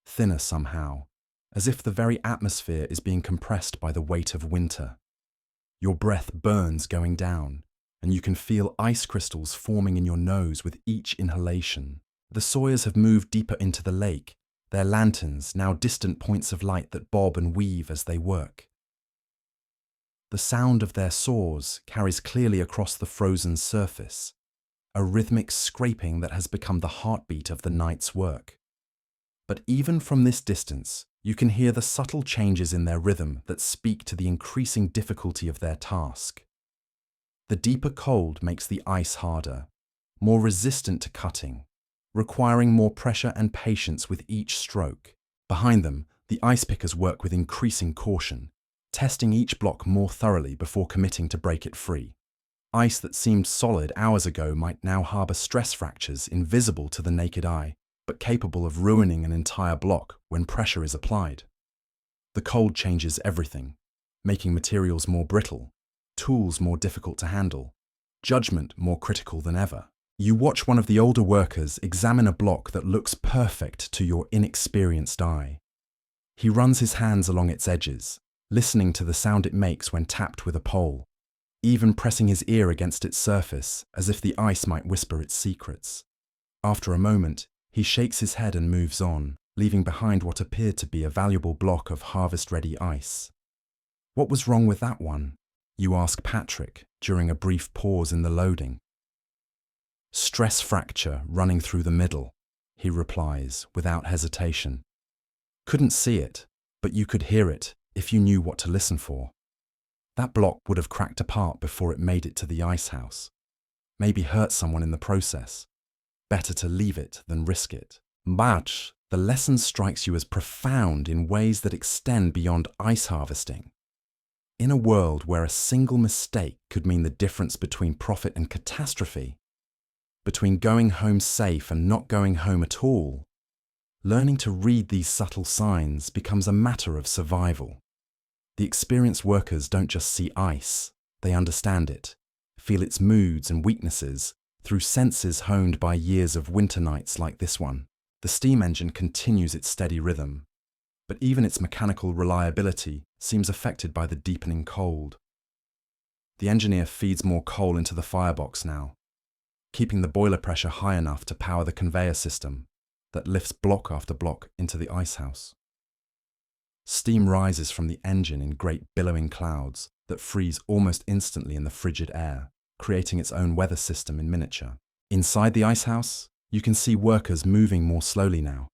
thinner somehow, as if the very atmosphere is being compressed by the weight of winter. Your breath burns going down, and you can feel ice crystals forming in your nose with each inhalation. The sawyers have moved deeper into the lake, their lanterns now distant points of light that bob and weave as they work. The sound of their saws carries clearly across the frozen surface, a rhythmic scraping that has become the heartbeat of the night's work. But even from this distance, you can hear the subtle changes in their rhythm that speak to the increasing difficulty of their task. The deeper cold makes the ice harder, more resistant to cutting, requiring more pressure and patience with each stroke. Behind them, the ice pickers work with increasing caution, testing each block more thoroughly before committing to break it free. Ice that seemed solid hours ago might now harbour stress fractures invisible to the naked eye, but capable of ruining an entire block when pressure is applied. The cold changes everything, making materials more brittle, tools more difficult to handle, judgment more critical than ever. You watch one of the older workers examine a block that looks perfect to your inexperienced eye. He runs his hands along its edges, listening to the sound it makes when tapped with a pole, even pressing his ear against its surface as if the ice might whisper its secrets. After a moment, he shakes his head and moves on, leaving behind what appeared to be a valuable block of harvest-ready ice. "What was wrong with that one?" you ask Patrick during a brief pause in the loading. "Stress fracture running through the middle," he replies without hesitation. "Couldn't see it, but you could hear it if you knew what to listen for. That block would have cracked apart before it made it to the icehouse. Maybe hurt someone in the process. Better to leave it than risk it." But the lesson strikes you as profound in ways that extend beyond ice harvesting. In a world where a single mistake could mean the difference between profit and catastrophe, between going home safe and not going home at all, learning to read these subtle signs becomes a matter of survival. The experienced workers don't just see ice, they understand it, feel its moods and weaknesses through senses honed by years of winter nights like this one. The steam engine continues its steady rhythm, but even its mechanical reliability seems affected by the deepening cold. The engineer feeds more coal into the firebox now, keeping the boiler pressure high enough to power the conveyor system that lifts block after block into the icehouse. Steam rises from the engine in great billowing clouds that freeze almost instantly in the frigid air, creating its own weather system in miniature. Inside the icehouse, you can see workers moving more slowly now,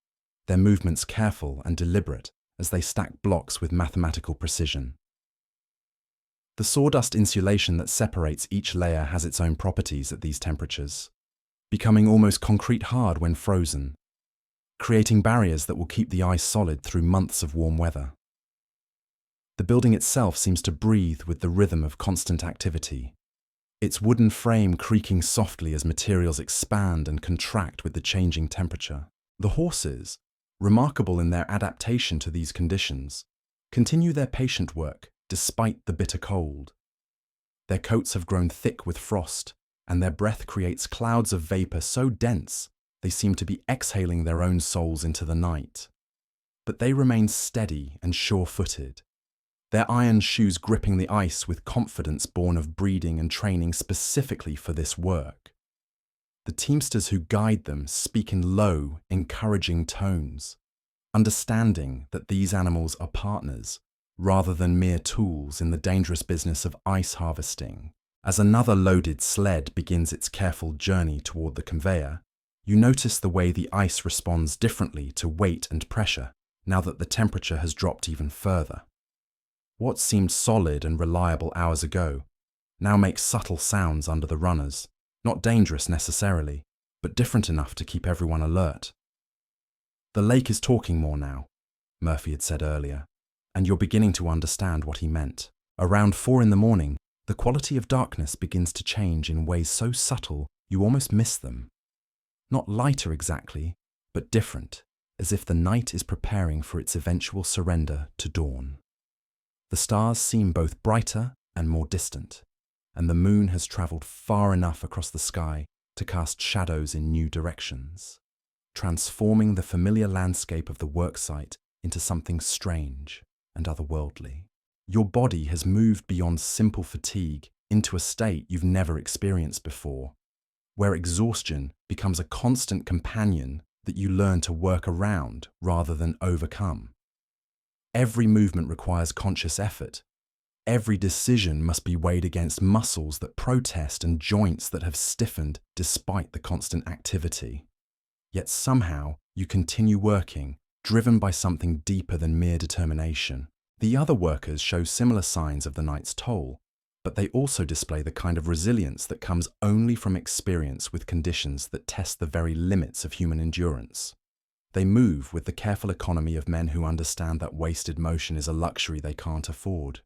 their movements careful and deliberate as they stack blocks with mathematical precision. The sawdust insulation that separates each layer has its own properties at these temperatures, becoming almost concrete hard when frozen, creating barriers that will keep the ice solid through months of warm weather. The building itself seems to breathe with the rhythm of constant activity, its wooden frame creaking softly as materials expand and contract with the changing temperature. The horses, remarkable in their adaptation to these conditions, continue their patient work despite the bitter cold. Their coats have grown thick with frost, and their breath creates clouds of vapor so dense they seem to be exhaling their own souls into the night. But they remain steady and sure-footed, their iron shoes gripping the ice with confidence born of breeding and training specifically for this work. The teamsters who guide them speak in low, encouraging tones, understanding that these animals are partners rather than mere tools in the dangerous business of ice harvesting. As another loaded sled begins its careful journey toward the conveyor, you notice the way the ice responds differently to weight and pressure now that the temperature has dropped even further. What seemed solid and reliable hours ago now makes subtle sounds under the runners, not dangerous necessarily, but different enough to keep everyone alert. The lake is talking more now, Murphy had said earlier, and you're beginning to understand what he meant. Around 4 a.m, the quality of darkness begins to change in ways so subtle you almost miss them. Not lighter exactly, but different, as if the night is preparing for its eventual surrender to dawn. The stars seem both brighter and more distant, and the moon has travelled far enough across the sky to cast shadows in new directions, transforming the familiar landscape of the worksite into something strange and otherworldly. Your body has moved beyond simple fatigue into a state you've never experienced before, where exhaustion becomes a constant companion that you learn to work around rather than overcome. Every movement requires conscious effort. Every decision must be weighed against muscles that protest and joints that have stiffened despite the constant activity. Yet somehow you continue working, driven by something deeper than mere determination. The other workers show similar signs of the night's toll, but they also display the kind of resilience that comes only from experience with conditions that test the very limits of human endurance. They move with the careful economy of men who understand that wasted motion is a luxury they can't afford,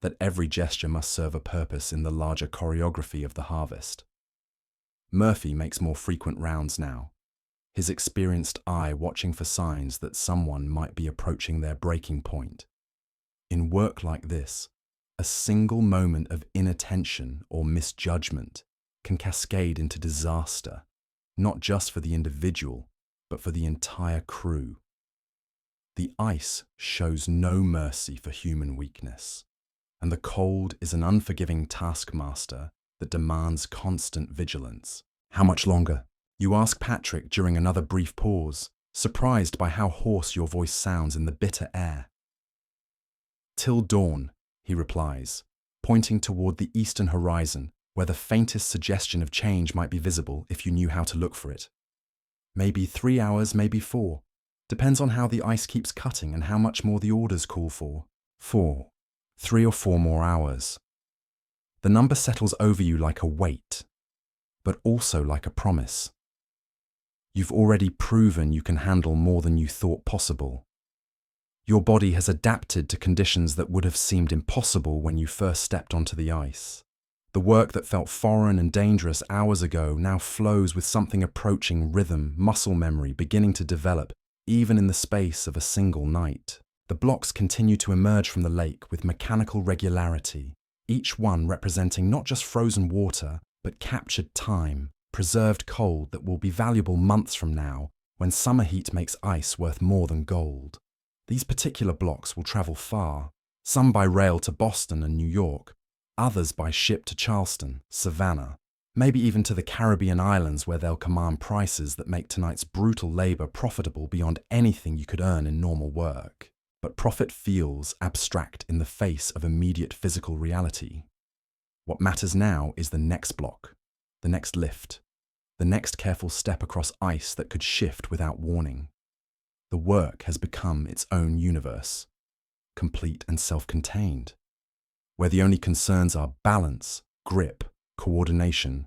that every gesture must serve a purpose in the larger choreography of the harvest. Murphy makes more frequent rounds now, his experienced eye watching for signs that someone might be approaching their breaking point. In work like this, a single moment of inattention or misjudgment can cascade into disaster, not just for the individual, but for the entire crew. The ice shows no mercy for human weakness, and the cold is an unforgiving taskmaster that demands constant vigilance. How much longer? You ask Patrick during another brief pause, surprised by how hoarse your voice sounds in the bitter air. Till dawn, he replies, pointing toward the eastern horizon where the faintest suggestion of change might be visible if you knew how to look for it. Maybe 3 hours, maybe 4. Depends on how the ice keeps cutting and how much more the orders call for. 4. 3 or 4 more hours. The number settles over you like a weight, but also like a promise. You've already proven you can handle more than you thought possible. Your body has adapted to conditions that would have seemed impossible when you first stepped onto the ice. The work that felt foreign and dangerous hours ago now flows with something approaching rhythm, muscle memory beginning to develop, even in the space of a single night. The blocks continue to emerge from the lake with mechanical regularity, each one representing not just frozen water, but captured time, preserved cold that will be valuable months from now when summer heat makes ice worth more than gold. These particular blocks will travel far, Some by rail to Boston and New York, others by ship to Charleston, Savannah, maybe even to the Caribbean islands where they'll command prices that make tonight's brutal labor profitable beyond anything you could earn in normal work. But profit feels abstract in the face of immediate physical reality. What matters now is the next block, the next lift, the next careful step across ice that could shift without warning. The work has become its own universe, complete and self-contained, where the only concerns are balance, grip, coordination,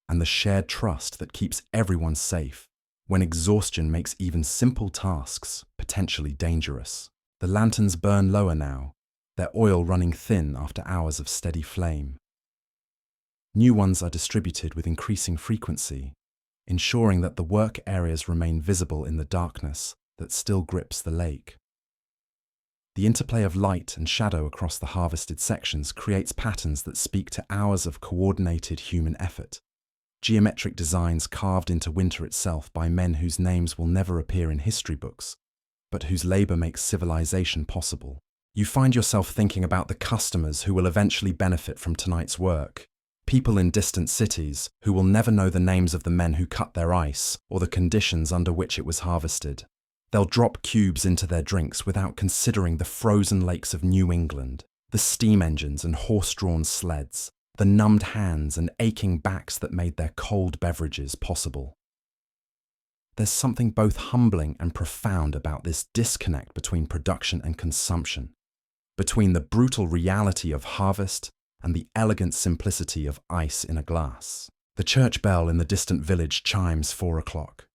and the shared trust that keeps everyone safe when exhaustion makes even simple tasks potentially dangerous. The lanterns burn lower now, their oil running thin after hours of steady flame. New ones are distributed with increasing frequency, ensuring that the work areas remain visible in the darkness that still grips the lake. The interplay of light and shadow across the harvested sections creates patterns that speak to hours of coordinated human effort, geometric designs carved into winter itself by men whose names will never appear in history books, but whose labor makes civilization possible. You find yourself thinking about the customers who will eventually benefit from tonight's work, people in distant cities who will never know the names of the men who cut their ice or the conditions under which it was harvested. They'll drop cubes into their drinks without considering the frozen lakes of New England, the steam engines and horse-drawn sleds, the numbed hands and aching backs that made their cold beverages possible. There's something both humbling and profound about this disconnect between production and consumption, between the brutal reality of harvest and the elegant simplicity of ice in a glass. The church bell in the distant village chimes 4 o'clock,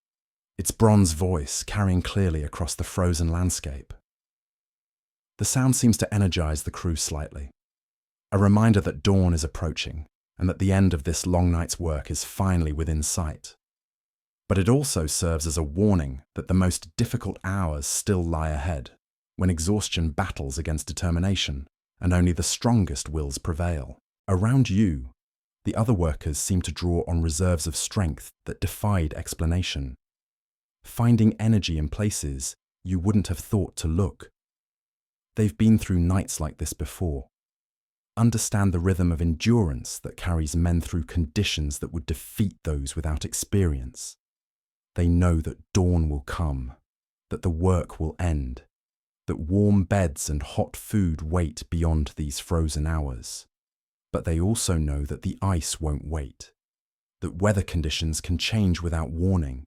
its bronze voice carrying clearly across the frozen landscape. The sound seems to energize the crew slightly, a reminder that dawn is approaching and that the end of this long night's work is finally within sight. But it also serves as a warning that the most difficult hours still lie ahead, when exhaustion battles against determination and only the strongest wills prevail. Around you, the other workers seem to draw on reserves of strength that defied explanation, finding energy in places you wouldn't have thought to look. They've been through nights like this before, understand the rhythm of endurance that carries men through conditions that would defeat those without experience. They know that dawn will come, that the work will end, that warm beds and hot food wait beyond these frozen hours. But they also know that the ice won't wait, that weather conditions can change without warning,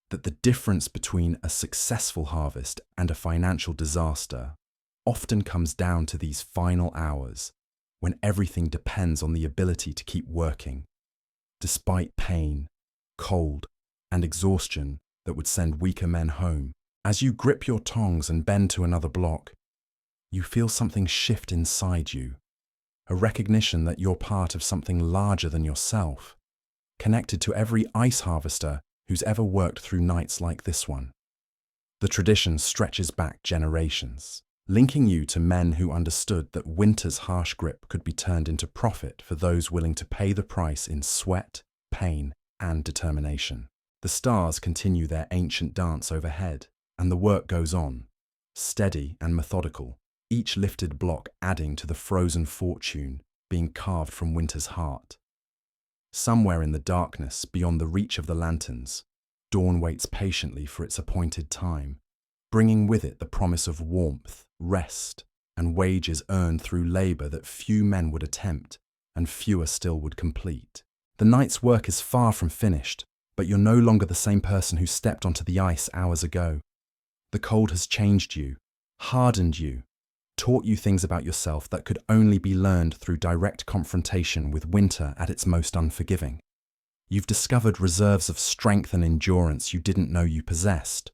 that the difference between a successful harvest and a financial disaster often comes down to these final hours when everything depends on the ability to keep working, despite pain, cold, and exhaustion that would send weaker men home. As you grip your tongs and bend to another block, you feel something shift inside you, a recognition that you're part of something larger than yourself, connected to every ice harvester who's ever worked through nights like this one. The tradition stretches back generations, linking you to men who understood that winter's harsh grip could be turned into profit for those willing to pay the price in sweat, pain, and determination. The stars continue their ancient dance overhead, and the work goes on, steady and methodical, each lifted block adding to the frozen fortune being carved from winter's heart. Somewhere in the darkness, beyond the reach of the lanterns, dawn waits patiently for its appointed time, bringing with it the promise of warmth, rest, and wages earned through labor that few men would attempt and fewer still would complete. The night's work is far from finished, but you're no longer the same person who stepped onto the ice hours ago. The cold has changed you, hardened you, taught you things about yourself that could only be learned through direct confrontation with winter at its most unforgiving. You've discovered reserves of strength and endurance you didn't know you possessed,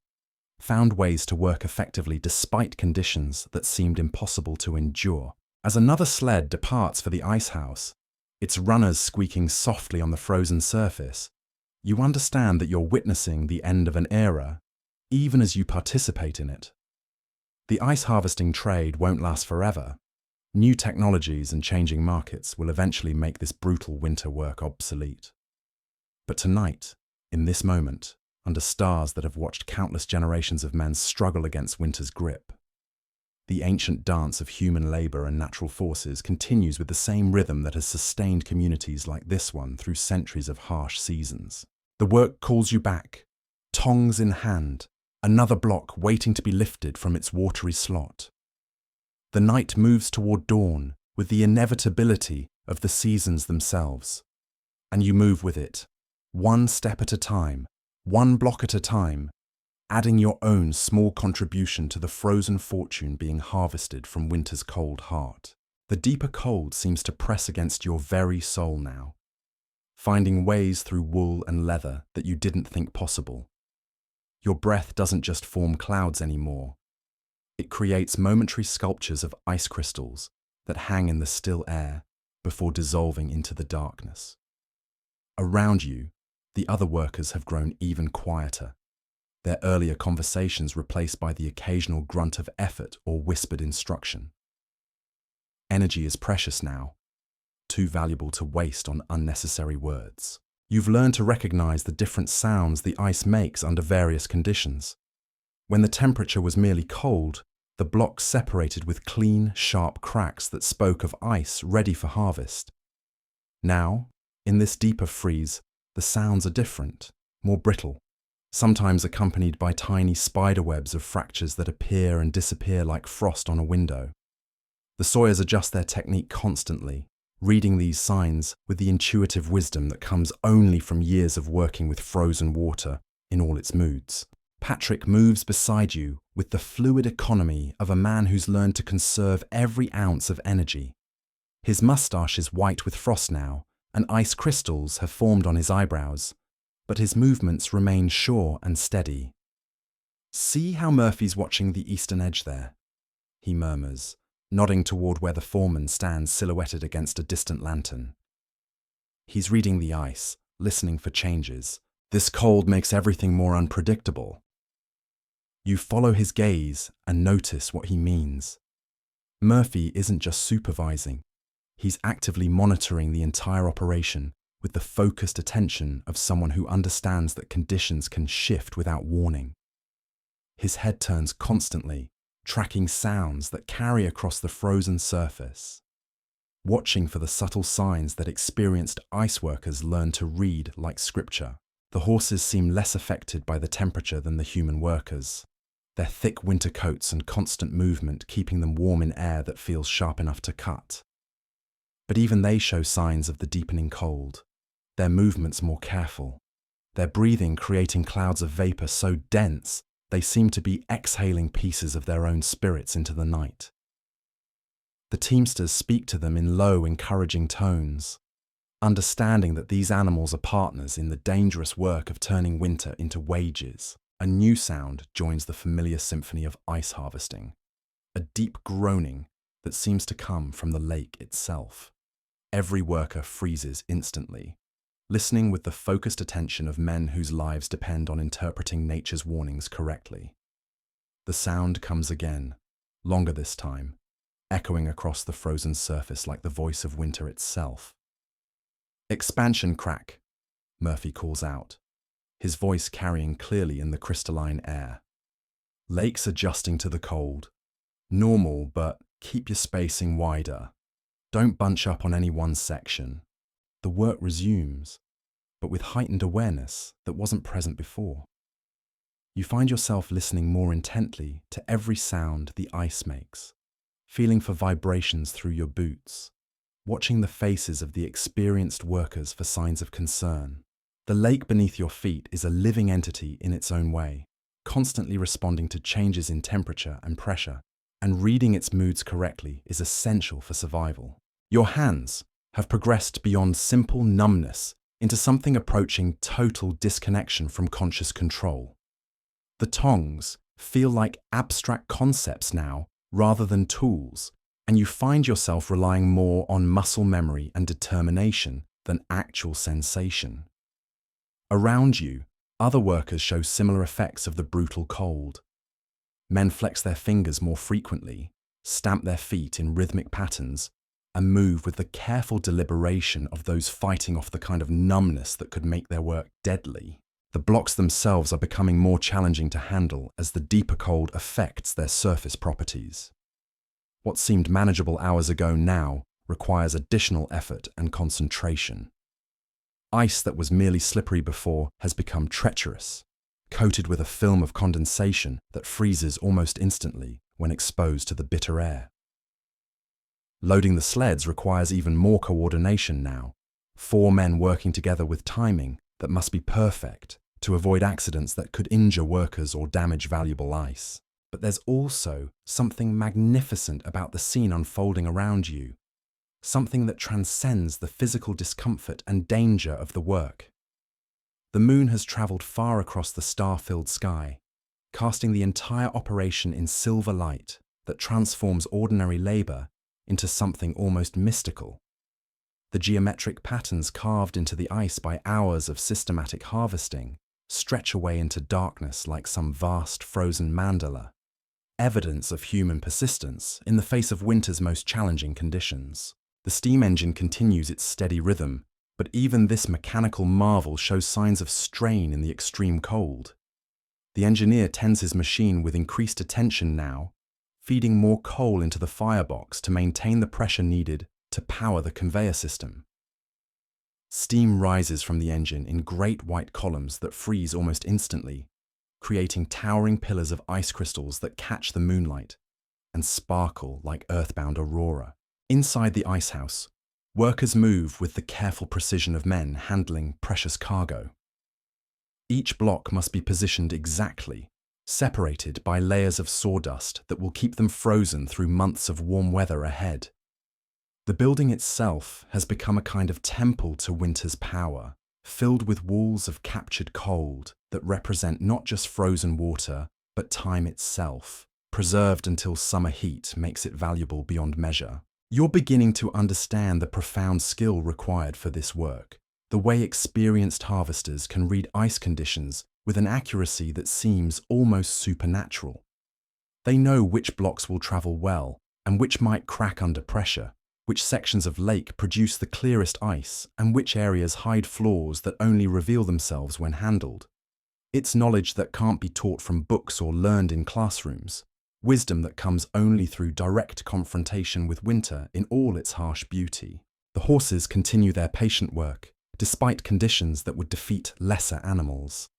found ways to work effectively despite conditions that seemed impossible to endure. As another sled departs for the icehouse, its runners squeaking softly on the frozen surface, you understand that you're witnessing the end of an era, even as you participate in it. The ice harvesting trade won't last forever. New technologies and changing markets will eventually make this brutal winter work obsolete. But tonight, in this moment, under stars that have watched countless generations of men struggle against winter's grip, The ancient dance of human labor and natural forces continues with the same rhythm that has sustained communities like this one through centuries of harsh seasons. The work calls you back, tongs in hand, another block waiting to be lifted from its watery slot. The night moves toward dawn with the inevitability of the seasons themselves, and you move with it, one step at a time, one block at a time, adding your own small contribution to the frozen fortune being harvested from winter's cold heart. The deeper cold seems to press against your very soul now, finding ways through wool and leather that you didn't think possible. Your breath doesn't just form clouds anymore. It creates momentary sculptures of ice crystals that hang in the still air before dissolving into the darkness. Around you, the other workers have grown even quieter, their earlier conversations replaced by the occasional grunt of effort or whispered instruction. Energy is precious now, too valuable to waste on unnecessary words. You've learned to recognize the different sounds the ice makes under various conditions. When the temperature was merely cold, the blocks separated with clean, sharp cracks that spoke of ice ready for harvest. Now, in this deeper freeze, the sounds are different, more brittle, sometimes accompanied by tiny spiderwebs of fractures that appear and disappear like frost on a window. The sawyers adjust their technique constantly, reading these signs with the intuitive wisdom that comes only from years of working with frozen water in all its moods. Patrick moves beside you with the fluid economy of a man who's learned to conserve every ounce of energy. His mustache is white with frost now, and ice crystals have formed on his eyebrows, but his movements remain sure and steady. "See how Murphy's watching the eastern edge there," he murmurs, nodding toward where the foreman stands silhouetted against a distant lantern. He's reading the ice, listening for changes. This cold makes everything more unpredictable. You follow his gaze and notice what he means. Murphy isn't just supervising. He's actively monitoring the entire operation with the focused attention of someone who understands that conditions can shift without warning. His head turns constantly, tracking sounds that carry across the frozen surface, watching for the subtle signs that experienced ice workers learn to read like scripture. The horses seem less affected by the temperature than the human workers, their thick winter coats and constant movement keeping them warm in air that feels sharp enough to cut. But even they show signs of the deepening cold, their movements more careful, their breathing creating clouds of vapor so dense they seem to be exhaling pieces of their own spirits into the night. The teamsters speak to them in low, encouraging tones, understanding that these animals are partners in the dangerous work of turning winter into wages. A new sound joins the familiar symphony of ice harvesting, a deep groaning that seems to come from the lake itself. Every worker freezes instantly, listening with the focused attention of men whose lives depend on interpreting nature's warnings correctly. The sound comes again, longer this time, echoing across the frozen surface like the voice of winter itself. "Expansion crack," Murphy calls out, his voice carrying clearly in the crystalline air. Lakes adjusting to the cold. Normal, but keep your spacing wider. Don't bunch up on any one section. The work resumes, but with heightened awareness that wasn't present before. You find yourself listening more intently to every sound the ice makes, feeling for vibrations through your boots, watching the faces of the experienced workers for signs of concern. The lake beneath your feet is a living entity in its own way, constantly responding to changes in temperature and pressure, and reading its moods correctly is essential for survival. Your hands have progressed beyond simple numbness into something approaching total disconnection from conscious control. The tongs feel like abstract concepts now rather than tools, and you find yourself relying more on muscle memory and determination than actual sensation. Around you, other workers show similar effects of the brutal cold. Men flex their fingers more frequently, stamp their feet in rhythmic patterns, and move with the careful deliberation of those fighting off the kind of numbness that could make their work deadly. The blocks themselves are becoming more challenging to handle as the deeper cold affects their surface properties. What seemed manageable hours ago now requires additional effort and concentration. Ice that was merely slippery before has become treacherous, coated with a film of condensation that freezes almost instantly when exposed to the bitter air. Loading the sleds requires even more coordination now, 4 men working together with timing that must be perfect to avoid accidents that could injure workers or damage valuable ice. But there's also something magnificent about the scene unfolding around you, something that transcends the physical discomfort and danger of the work. The moon has traveled far across the star-filled sky, casting the entire operation in silver light that transforms ordinary labor into something almost mystical. The geometric patterns carved into the ice by hours of systematic harvesting stretch away into darkness like some vast frozen mandala, evidence of human persistence in the face of winter's most challenging conditions. The steam engine continues its steady rhythm, but even this mechanical marvel shows signs of strain in the extreme cold. The engineer tends his machine with increased attention now, feeding more coal into the firebox to maintain the pressure needed to power the conveyor system. Steam rises from the engine in great white columns that freeze almost instantly, creating towering pillars of ice crystals that catch the moonlight and sparkle like earthbound aurora. Inside the icehouse, workers move with the careful precision of men handling precious cargo. Each block must be positioned exactly, separated by layers of sawdust that will keep them frozen through months of warm weather ahead. The building itself has become a kind of temple to winter's power, filled with walls of captured cold that represent not just frozen water, but time itself, preserved until summer heat makes it valuable beyond measure. You're beginning to understand the profound skill required for this work, the way experienced harvesters can read ice conditions with an accuracy that seems almost supernatural. They know which blocks will travel well and which might crack under pressure, which sections of lake produce the clearest ice, and which areas hide flaws that only reveal themselves when handled. It's knowledge that can't be taught from books or learned in classrooms, wisdom that comes only through direct confrontation with winter in all its harsh beauty. The horses continue their patient work, despite conditions that would defeat lesser animals.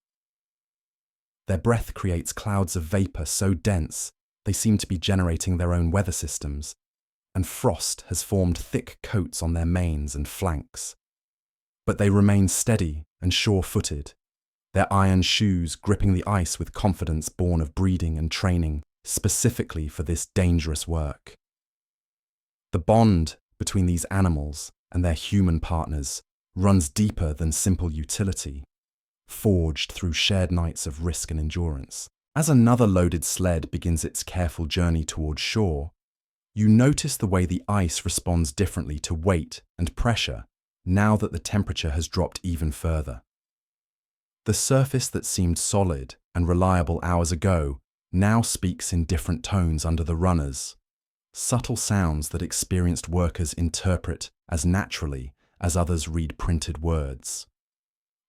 Their breath creates clouds of vapor so dense they seem to be generating their own weather systems, and frost has formed thick coats on their manes and flanks. But they remain steady and sure-footed, their iron shoes gripping the ice with confidence born of breeding and training specifically for this dangerous work. The bond between these animals and their human partners runs deeper than simple utility, forged through shared nights of risk and endurance. As another loaded sled begins its careful journey towards shore, you notice the way the ice responds differently to weight and pressure now that the temperature has dropped even further. The surface that seemed solid and reliable hours ago now speaks in different tones under the runners, subtle sounds that experienced workers interpret as naturally as others read printed words.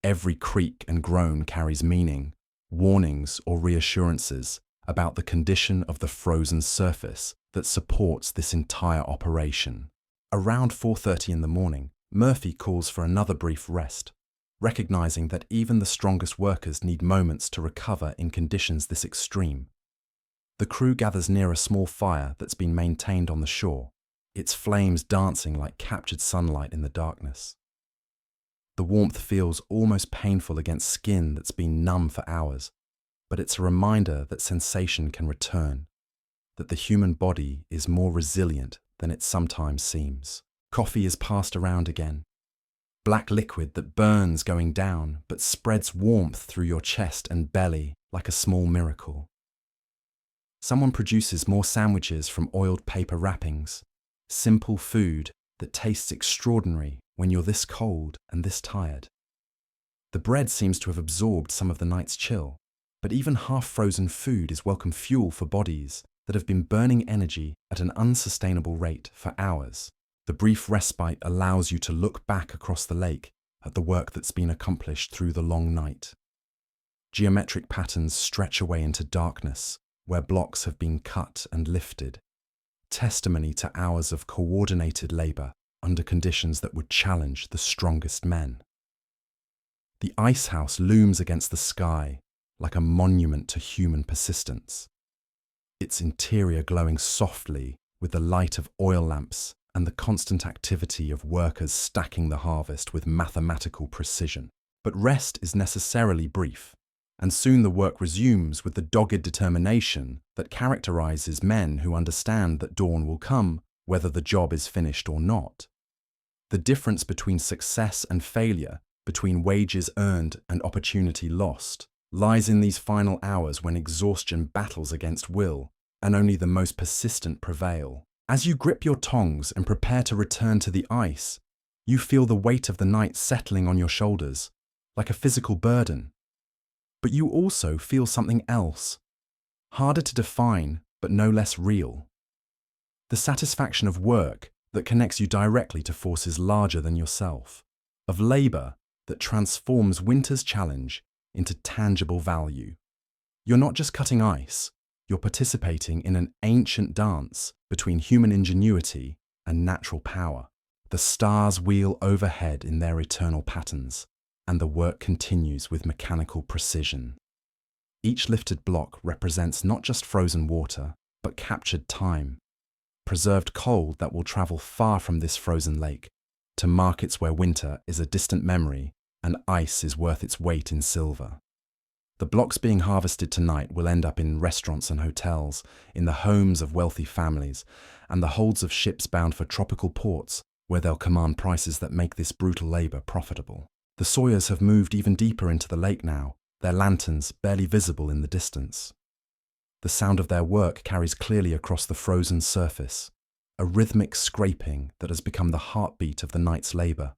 Every creak and groan carries meaning, warnings or reassurances about the condition of the frozen surface that supports this entire operation. Around 4:30 in the morning, Murphy calls for another brief rest, recognizing that even the strongest workers need moments to recover in conditions this extreme. The crew gathers near a small fire that's been maintained on the shore, its flames dancing like captured sunlight in the darkness. The warmth feels almost painful against skin that's been numb for hours, but it's a reminder that sensation can return, that the human body is more resilient than it sometimes seems. Coffee is passed around again, black liquid that burns going down but spreads warmth through your chest and belly like a small miracle. Someone produces more sandwiches from oiled paper wrappings, simple food that tastes extraordinary when you're this cold and this tired. The bread seems to have absorbed some of the night's chill, but even half-frozen food is welcome fuel for bodies that have been burning energy at an unsustainable rate for hours. The brief respite allows you to look back across the lake at the work that's been accomplished through the long night. Geometric patterns stretch away into darkness, where blocks have been cut and lifted, testimony to hours of coordinated labor under conditions that would challenge the strongest men. The icehouse looms against the sky like a monument to human persistence, its interior glowing softly with the light of oil lamps and the constant activity of workers stacking the harvest with mathematical precision. But rest is necessarily brief, and soon the work resumes with the dogged determination that characterizes men who understand that dawn will come, whether the job is finished or not. The difference between success and failure, between wages earned and opportunity lost, lies in these final hours when exhaustion battles against will, and only the most persistent prevail. As you grip your tongs and prepare to return to the ice, you feel the weight of the night settling on your shoulders, like a physical burden. But you also feel something else, harder to define but no less real. The satisfaction of work that connects you directly to forces larger than yourself, of labor that transforms winter's challenge into tangible value. You're not just cutting ice, you're participating in an ancient dance between human ingenuity and natural power. The stars wheel overhead in their eternal patterns, and the work continues with mechanical precision. Each lifted block represents not just frozen water, but captured time, preserved cold that will travel far from this frozen lake, to markets where winter is a distant memory and ice is worth its weight in silver. The blocks being harvested tonight will end up in restaurants and hotels, in the homes of wealthy families, and the holds of ships bound for tropical ports where they'll command prices that make this brutal labor profitable. The sawyers have moved even deeper into the lake now, their lanterns barely visible in the distance. The sound of their work carries clearly across the frozen surface, a rhythmic scraping that has become the heartbeat of the night's labor.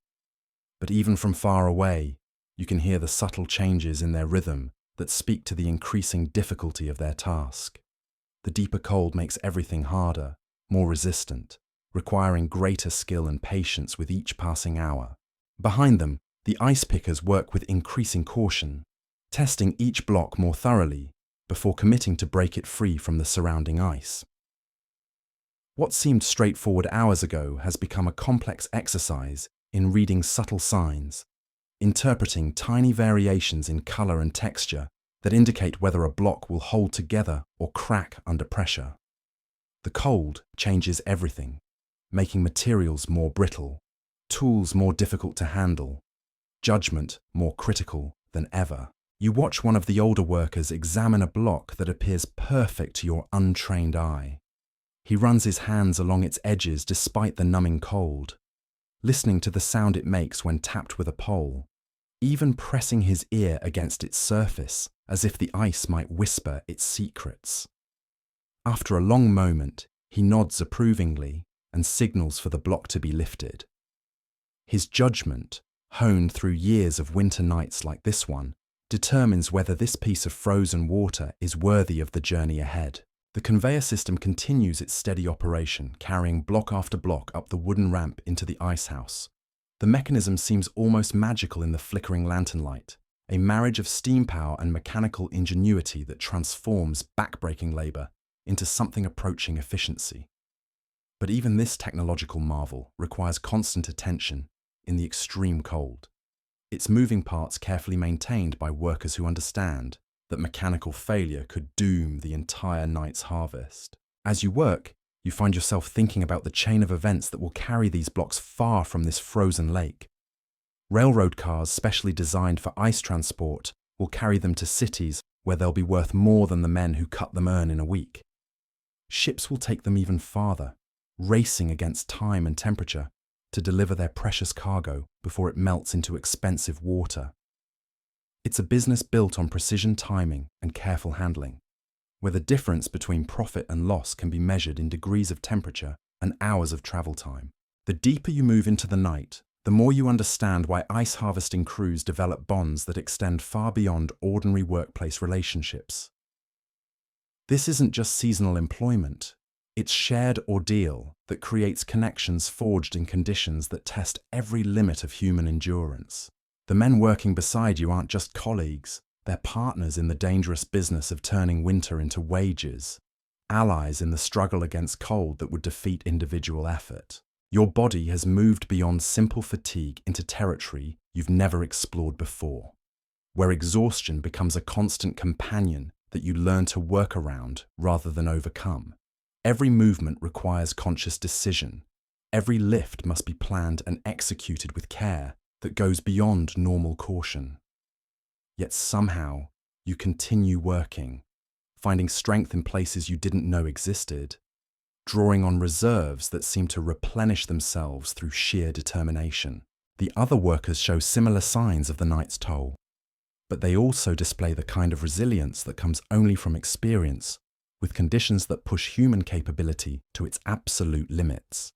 But even from far away, you can hear the subtle changes in their rhythm that speak to the increasing difficulty of their task. The deeper cold makes everything harder, more resistant, requiring greater skill and patience with each passing hour. Behind them, the ice pickers work with increasing caution, testing each block more thoroughly before committing to break it free from the surrounding ice. What seemed straightforward hours ago has become a complex exercise in reading subtle signs, interpreting tiny variations in color and texture that indicate whether a block will hold together or crack under pressure. The cold changes everything, making materials more brittle, tools more difficult to handle, judgment more critical than ever. You watch one of the older workers examine a block that appears perfect to your untrained eye. He runs his hands along its edges despite the numbing cold, listening to the sound it makes when tapped with a pole, even pressing his ear against its surface as if the ice might whisper its secrets. After a long moment, he nods approvingly and signals for the block to be lifted. His judgment, honed through years of winter nights like this one, determines whether this piece of frozen water is worthy of the journey ahead. The conveyor system continues its steady operation, carrying block after block up the wooden ramp into the icehouse. The mechanism seems almost magical in the flickering lantern light, a marriage of steam power and mechanical ingenuity that transforms backbreaking labor into something approaching efficiency. But even this technological marvel requires constant attention in the extreme cold, its moving parts carefully maintained by workers who understand that mechanical failure could doom the entire night's harvest. As you work, you find yourself thinking about the chain of events that will carry these blocks far from this frozen lake. Railroad cars specially designed for ice transport will carry them to cities where they'll be worth more than the men who cut them earn in a week. Ships will take them even farther, racing against time and temperature to deliver their precious cargo before it melts into expensive water. It's a business built on precision timing and careful handling, where the difference between profit and loss can be measured in degrees of temperature and hours of travel time. The deeper you move into the night, the more you understand why ice harvesting crews develop bonds that extend far beyond ordinary workplace relationships. This isn't just seasonal employment, it's shared ordeal that creates connections forged in conditions that test every limit of human endurance. The men working beside you aren't just colleagues, they're partners in the dangerous business of turning winter into wages. allies in the struggle against cold that would defeat individual effort. Your body has moved beyond simple fatigue into territory you've never explored before, where exhaustion becomes a constant companion that you learn to work around rather than overcome. Every movement requires conscious decision. Every lift must be planned and executed with care that goes beyond normal caution. Yet somehow, you continue working, finding strength in places you didn't know existed, drawing on reserves that seem to replenish themselves through sheer determination. The other workers show similar signs of the night's toll, but they also display the kind of resilience that comes only from experience with conditions that push human capability to its absolute limits.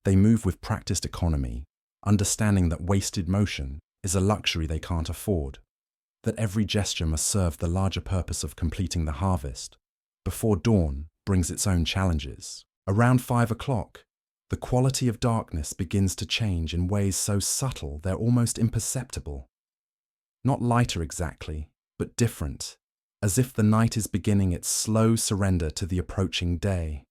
They move with practiced economy, understanding that wasted motion is a luxury they can't afford, that every gesture must serve the larger purpose of completing the harvest. Before dawn brings its own challenges. Around 5 o'clock, the quality of darkness begins to change in ways so subtle they're almost imperceptible. Not lighter exactly, but different, as if the night is beginning its slow surrender to the approaching day.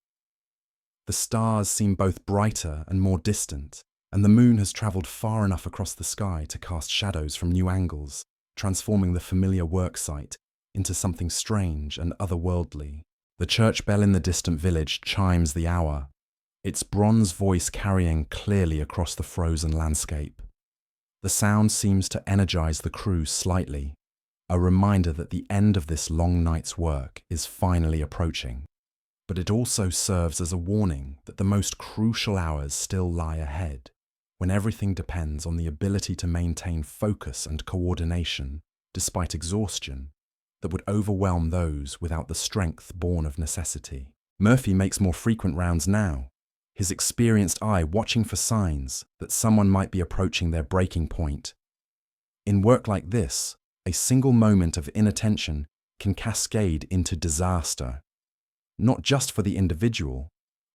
The stars seem both brighter and more distant, and the moon has travelled far enough across the sky to cast shadows from new angles, transforming the familiar worksite into something strange and otherworldly. The church bell in the distant village chimes the hour, its bronze voice carrying clearly across the frozen landscape. The sound seems to energize the crew slightly, a reminder that the end of this long night's work is finally approaching. But it also serves as a warning that the most crucial hours still lie ahead, when everything depends on the ability to maintain focus and coordination, despite exhaustion, that would overwhelm those without the strength born of necessity. Murphy makes more frequent rounds now, his experienced eye watching for signs that someone might be approaching their breaking point. In work like this, a single moment of inattention can cascade into disaster, not just for the individual,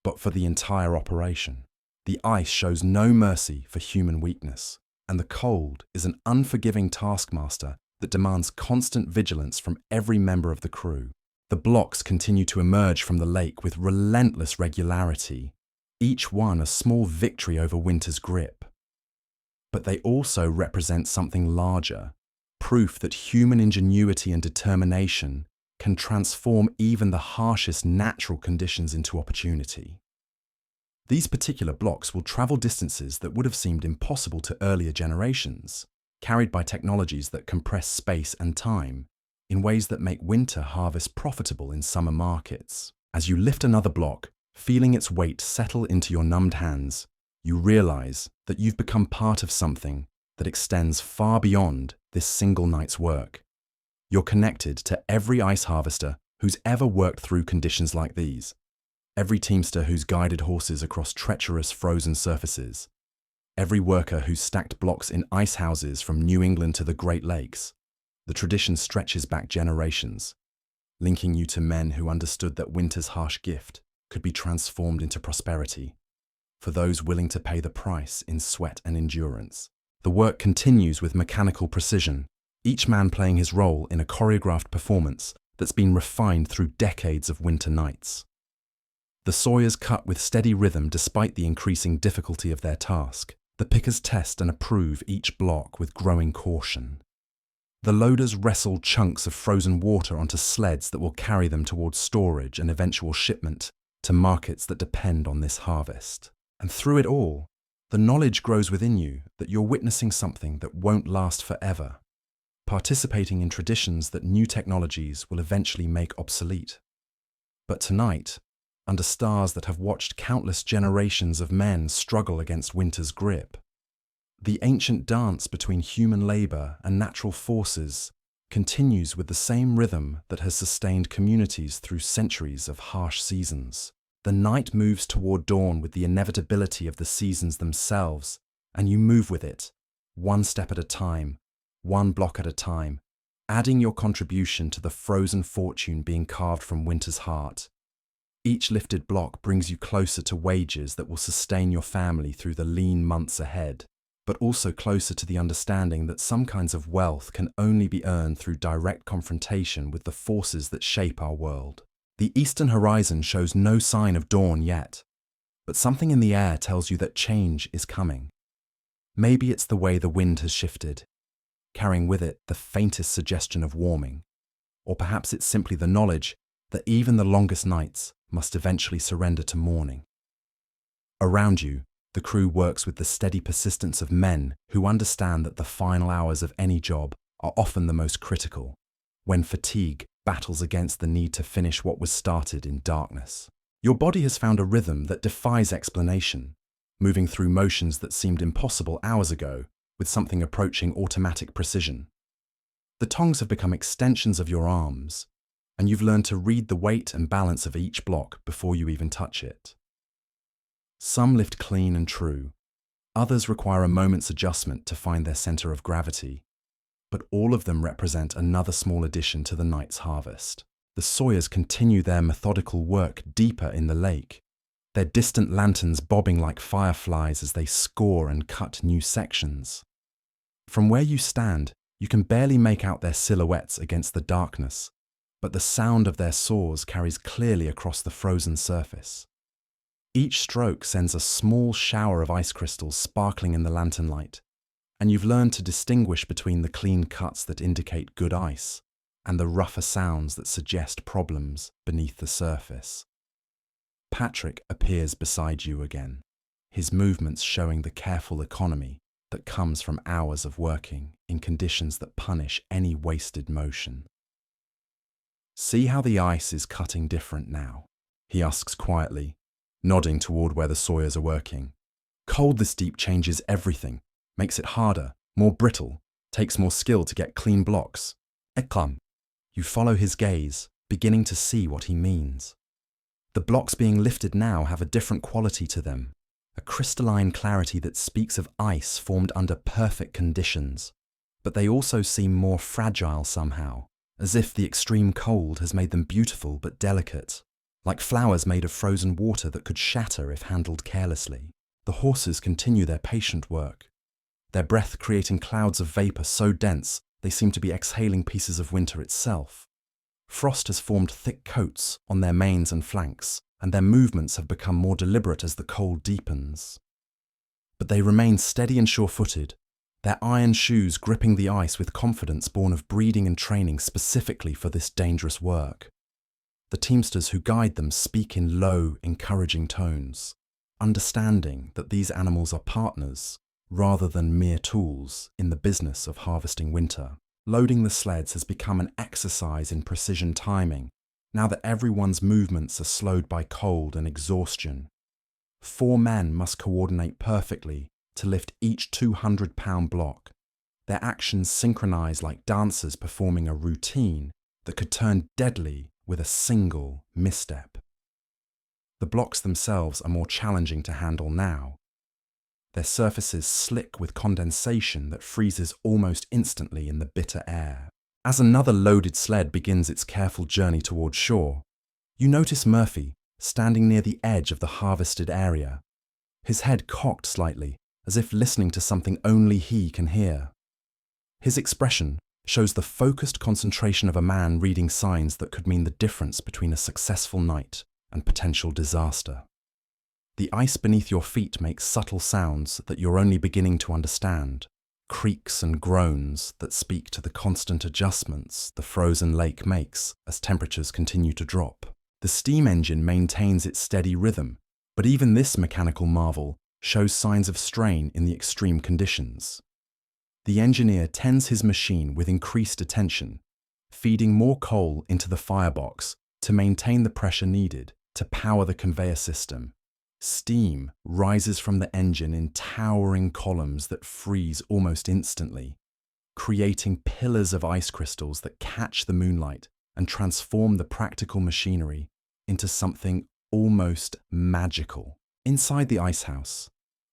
but for the entire operation. The ice shows no mercy for human weakness, and the cold is an unforgiving taskmaster that demands constant vigilance from every member of the crew. The blocks continue to emerge from the lake with relentless regularity, each one a small victory over winter's grip. But they also represent something larger, proof that human ingenuity and determination can transform even the harshest natural conditions into opportunity. These particular blocks will travel distances that would have seemed impossible to earlier generations, carried by technologies that compress space and time in ways that make winter harvest profitable in summer markets. As you lift another block, feeling its weight settle into your numbed hands, you realize that you've become part of something that extends far beyond this single night's work. You're connected to every ice harvester who's ever worked through conditions like these, every teamster who's guided horses across treacherous frozen surfaces, every worker who's stacked blocks in ice houses from New England to the Great Lakes. The tradition stretches back generations, linking you to men who understood that winter's harsh gift could be transformed into prosperity, for those willing to pay the price in sweat and endurance. The work continues with mechanical precision, each man playing his role in a choreographed performance that's been refined through decades of winter nights. The sawyers cut with steady rhythm despite the increasing difficulty of their task. The pickers test and approve each block with growing caution. The loaders wrestle chunks of frozen water onto sleds that will carry them towards storage and eventual shipment to markets that depend on this harvest. And through it all, the knowledge grows within you that you're witnessing something that won't last forever, participating in traditions that new technologies will eventually make obsolete. But tonight, under stars that have watched countless generations of men struggle against winter's grip, the ancient dance between human labor and natural forces continues with the same rhythm that has sustained communities through centuries of harsh seasons. The night moves toward dawn with the inevitability of the seasons themselves, and you move with it, one step at a time, one block at a time, adding your contribution to the frozen fortune being carved from winter's heart. Each lifted block brings you closer to wages that will sustain your family through the lean months ahead, but also closer to the understanding that some kinds of wealth can only be earned through direct confrontation with the forces that shape our world. The eastern horizon shows no sign of dawn yet, but something in the air tells you that change is coming. Maybe it's the way the wind has shifted, carrying with it the faintest suggestion of warming, or perhaps it's simply the knowledge that even the longest nights must eventually surrender to morning. Around you, the crew works with the steady persistence of men who understand that the final hours of any job are often the most critical, when fatigue battles against the need to finish what was started in darkness. Your body has found a rhythm that defies explanation, moving through motions that seemed impossible hours ago with something approaching automatic precision. The tongs have become extensions of your arms, and you've learned to read the weight and balance of each block before you even touch it. Some lift clean and true, others require a moment's adjustment to find their center of gravity, but all of them represent another small addition to the night's harvest. The sawyers continue their methodical work deeper in the lake, their distant lanterns bobbing like fireflies as they score and cut new sections. From where you stand, you can barely make out their silhouettes against the darkness, but the sound of their saws carries clearly across the frozen surface. Each stroke sends a small shower of ice crystals sparkling in the lantern light, and you've learned to distinguish between the clean cuts that indicate good ice and the rougher sounds that suggest problems beneath the surface. Patrick appears beside you again, his movements showing the careful economy that comes from hours of working in conditions that punish any wasted motion. "See how the ice is cutting different now?" he asks quietly, nodding toward where the sawyers are working. "Cold this deep changes everything, makes it harder, more brittle, takes more skill to get clean blocks." Eklam. You follow his gaze, beginning to see what he means. The blocks being lifted now have a different quality to them, a crystalline clarity that speaks of ice formed under perfect conditions, but they also seem more fragile somehow, as if the extreme cold has made them beautiful but delicate, like flowers made of frozen water that could shatter if handled carelessly. The horses continue their patient work, their breath creating clouds of vapor so dense they seem to be exhaling pieces of winter itself. Frost has formed thick coats on their manes and flanks, and their movements have become more deliberate as the cold deepens. But they remain steady and sure-footed, their iron shoes gripping the ice with confidence born of breeding and training specifically for this dangerous work. The teamsters who guide them speak in low, encouraging tones, understanding that these animals are partners rather than mere tools in the business of harvesting winter. Loading the sleds has become an exercise in precision timing, now that everyone's movements are slowed by cold and exhaustion. 4 men must coordinate perfectly to lift each 200-pound block, their actions synchronized like dancers performing a routine that could turn deadly with a single misstep. The blocks themselves are more challenging to handle now, their surfaces slick with condensation that freezes almost instantly in the bitter air. As another loaded sled begins its careful journey toward shore, you notice Murphy standing near the edge of the harvested area, his head cocked slightly, as if listening to something only he can hear. His expression shows the focused concentration of a man reading signs that could mean the difference between a successful night and potential disaster. The ice beneath your feet makes subtle sounds that you're only beginning to understand, creaks and groans that speak to the constant adjustments the frozen lake makes as temperatures continue to drop. The steam engine maintains its steady rhythm, but even this mechanical marvel shows signs of strain in the extreme conditions. The engineer tends his machine with increased attention, feeding more coal into the firebox to maintain the pressure needed to power the conveyor system. Steam rises from the engine in towering columns that freeze almost instantly, creating pillars of ice crystals that catch the moonlight and transform the practical machinery into something almost magical. Inside the icehouse,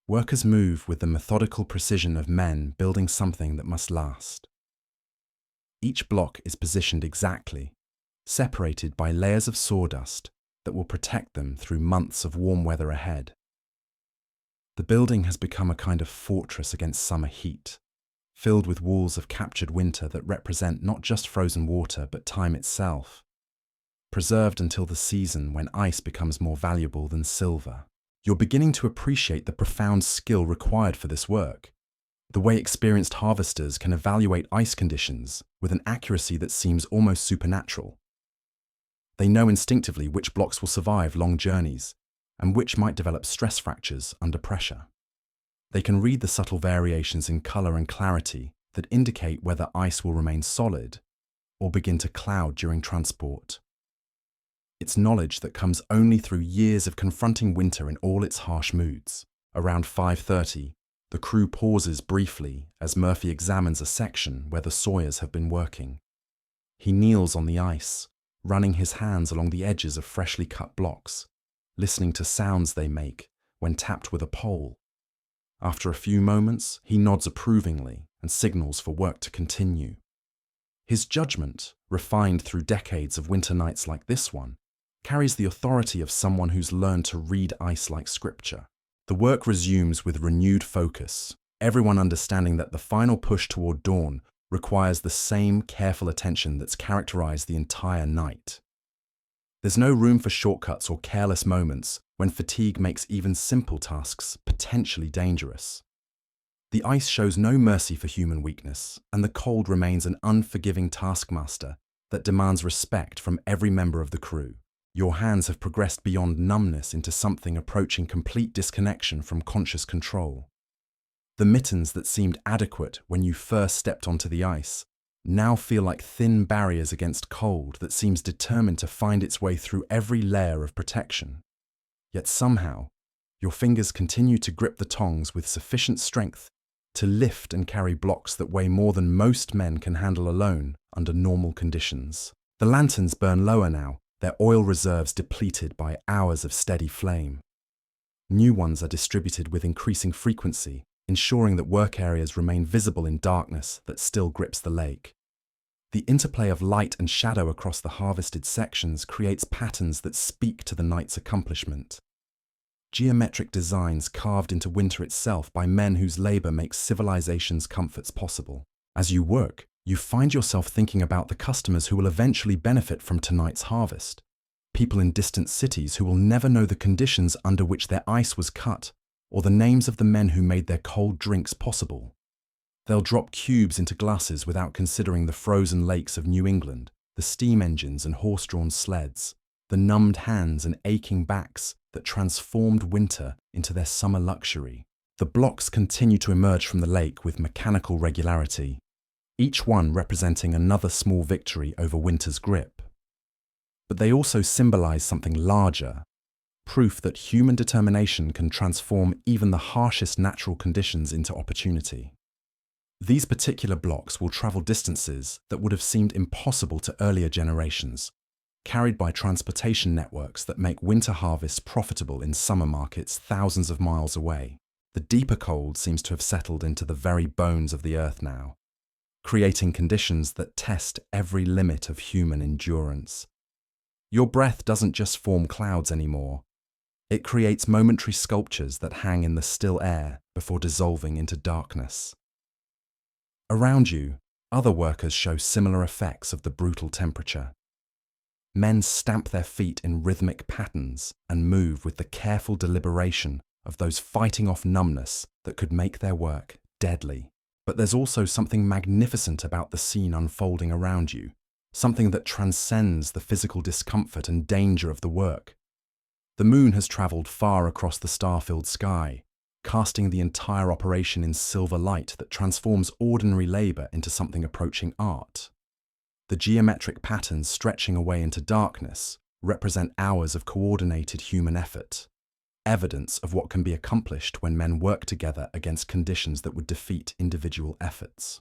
workers move with the methodical precision of men building something that must last. Each block is positioned exactly, separated by layers of sawdust that will protect them through months of warm weather ahead. The building has become a kind of fortress against summer heat, filled with walls of captured winter that represent not just frozen water but time itself. preserved until the season when ice becomes more valuable than silver. You're beginning to appreciate the profound skill required for this work. The way experienced harvesters can evaluate ice conditions with an accuracy that seems almost supernatural. They know instinctively which blocks will survive long journeys and which might develop stress fractures under pressure. They can read the subtle variations in color and clarity that indicate whether ice will remain solid or begin to cloud during transport. It's knowledge that comes only through years of confronting winter in all its harsh moods. Around 5:30, the crew pauses briefly as Murphy examines a section where the sawyers have been working. He kneels on the ice, running his hands along the edges of freshly cut blocks, listening to sounds they make when tapped with a pole. After a few moments, he nods approvingly and signals for work to continue. His judgment, refined through decades of winter nights like this one, carries the authority of someone who's learned to read ice like scripture. The work resumes with renewed focus, everyone understanding that the final push toward dawn requires the same careful attention that's characterized the entire night. There's no room for shortcuts or careless moments when fatigue makes even simple tasks potentially dangerous. The ice shows no mercy for human weakness, and the cold remains an unforgiving taskmaster that demands respect from every member of the crew. Your hands have progressed beyond numbness into something approaching complete disconnection from conscious control. The mittens that seemed adequate when you first stepped onto the ice now feel like thin barriers against cold that seems determined to find its way through every layer of protection. Yet somehow, your fingers continue to grip the tongs with sufficient strength to lift and carry blocks that weigh more than most men can handle alone under normal conditions. The lanterns burn lower now, their oil reserves depleted by hours of steady flame. New ones are distributed with increasing frequency, ensuring that work areas remain visible in darkness that still grips the lake. The interplay of light and shadow across the harvested sections creates patterns that speak to the night's accomplishment. Geometric designs carved into winter itself by men whose labor makes civilization's comforts possible. As you work, you find yourself thinking about the customers who will eventually benefit from tonight's harvest. People in distant cities who will never know the conditions under which their ice was cut, or the names of the men who made their cold drinks possible. They'll drop cubes into glasses without considering the frozen lakes of New England, the steam engines and horse-drawn sleds, the numbed hands and aching backs that transformed winter into their summer luxury. The blocks continue to emerge from the lake with mechanical regularity, each one representing another small victory over winter's grip. But they also symbolize something larger, proof that human determination can transform even the harshest natural conditions into opportunity. These particular blocks will travel distances that would have seemed impossible to earlier generations, carried by transportation networks that make winter harvests profitable in summer markets thousands of miles away. The deeper cold seems to have settled into the very bones of the earth now, creating conditions that test every limit of human endurance. Your breath doesn't just form clouds anymore. It creates momentary sculptures that hang in the still air before dissolving into darkness. Around you, other workers show similar effects of the brutal temperature. Men stamp their feet in rhythmic patterns and move with the careful deliberation of those fighting off numbness that could make their work deadly. But there's also something magnificent about the scene unfolding around you, something that transcends the physical discomfort and danger of the work. The moon has travelled far across the star-filled sky, casting the entire operation in silver light that transforms ordinary labour into something approaching art. The geometric patterns stretching away into darkness represent hours of coordinated human effort, evidence of what can be accomplished when men work together against conditions that would defeat individual efforts.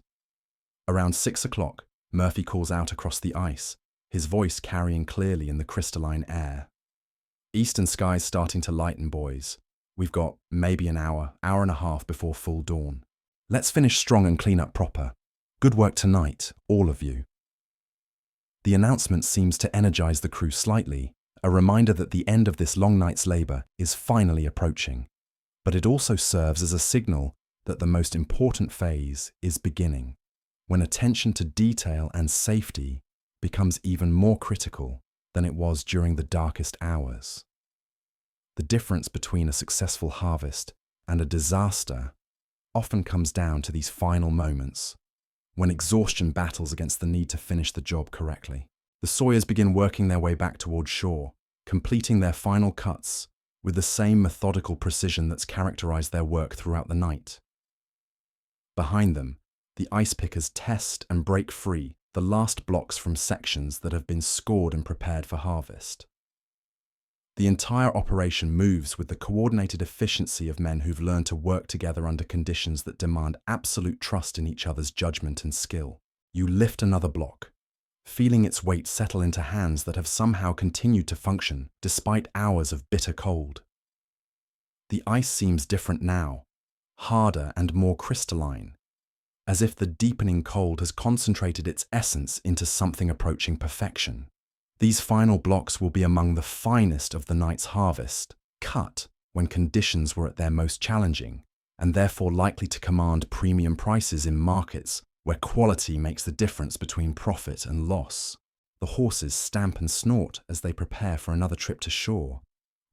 Around 6 o'clock, Murphy calls out across the ice, his voice carrying clearly in the crystalline air. Eastern sky's starting to lighten, boys. We've got maybe an hour and a half before full dawn. Let's finish strong and clean up proper. Good work tonight, all of you. The announcement seems to energize the crew slightly, a reminder that the end of this long night's labor is finally approaching. But it also serves as a signal that the most important phase is beginning, when attention to detail and safety becomes even more critical. than it was during the darkest hours. The difference between a successful harvest and a disaster often comes down to these final moments, when exhaustion battles against the need to finish the job correctly. The sawyers begin working their way back toward shore, completing their final cuts with the same methodical precision that's characterized their work throughout the night. Behind them, the ice pickers test and break free the last blocks from sections that have been scored and prepared for harvest. The entire operation moves with the coordinated efficiency of men who've learned to work together under conditions that demand absolute trust in each other's judgment and skill. You lift another block, feeling its weight settle into hands that have somehow continued to function despite hours of bitter cold. The ice seems different now, harder and more crystalline, as if the deepening cold has concentrated its essence into something approaching perfection. These final blocks will be among the finest of the night's harvest, cut when conditions were at their most challenging, and therefore likely to command premium prices in markets where quality makes the difference between profit and loss. The horses stamp and snort as they prepare for another trip to shore,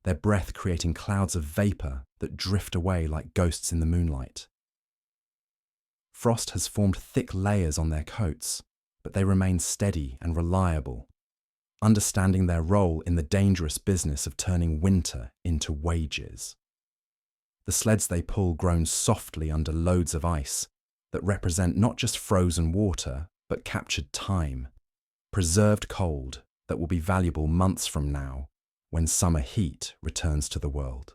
their breath creating clouds of vapor that drift away like ghosts in the moonlight. Frost has formed thick layers on their coats, but they remain steady and reliable, understanding their role in the dangerous business of turning winter into wages. The sleds they pull groan softly under loads of ice that represent not just frozen water, but captured time, preserved cold that will be valuable months from now when summer heat returns to the world.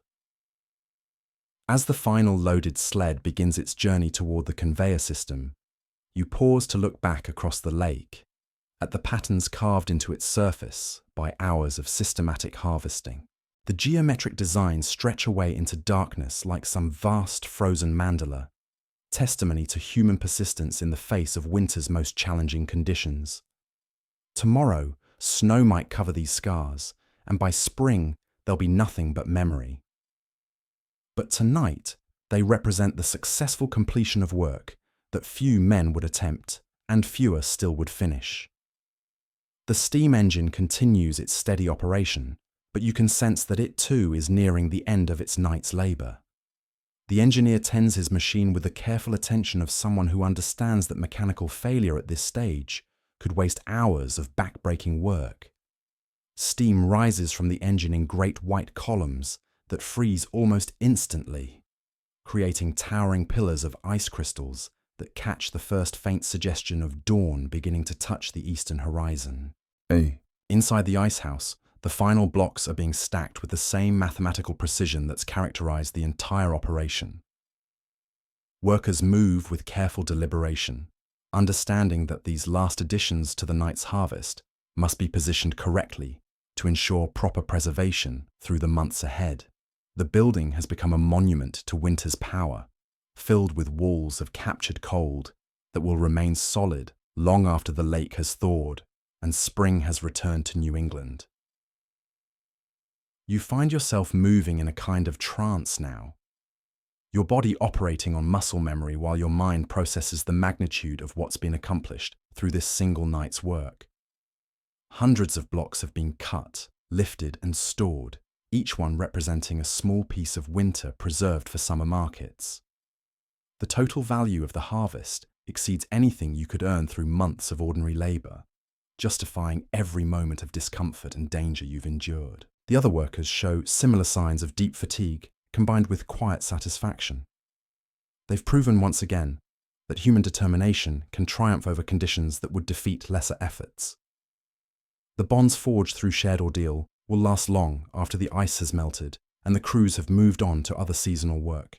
As the final loaded sled begins its journey toward the conveyor system, you pause to look back across the lake at the patterns carved into its surface by hours of systematic harvesting. The geometric designs stretch away into darkness like some vast frozen mandala, testimony to human persistence in the face of winter's most challenging conditions. Tomorrow, snow might cover these scars, and by spring, they'll be nothing but memory. But tonight, they represent the successful completion of work that few men would attempt, and fewer still would finish. The steam engine continues its steady operation, but you can sense that it too is nearing the end of its night's labor. The engineer tends his machine with the careful attention of someone who understands that mechanical failure at this stage could waste hours of back-breaking work. Steam rises from the engine in great white columns that freeze almost instantly, creating towering pillars of ice crystals that catch the first faint suggestion of dawn beginning to touch the eastern horizon. Inside the icehouse, the final blocks are being stacked with the same mathematical precision that's characterized the entire operation. Workers move with careful deliberation, understanding that these last additions to the night's harvest must be positioned correctly to ensure proper preservation through the months ahead. The building has become a monument to winter's power, filled with walls of captured cold that will remain solid long after the lake has thawed and spring has returned to New England. You find yourself moving in a kind of trance now, your body operating on muscle memory while your mind processes the magnitude of what's been accomplished through this single night's work. Hundreds of blocks have been cut, lifted and stored, each one representing a small piece of winter preserved for summer markets. The total value of the harvest exceeds anything you could earn through months of ordinary labor, justifying every moment of discomfort and danger you've endured. The other workers show similar signs of deep fatigue combined with quiet satisfaction. They've proven once again that human determination can triumph over conditions that would defeat lesser efforts. The bonds forged through shared ordeal will last long after the ice has melted and the crews have moved on to other seasonal work.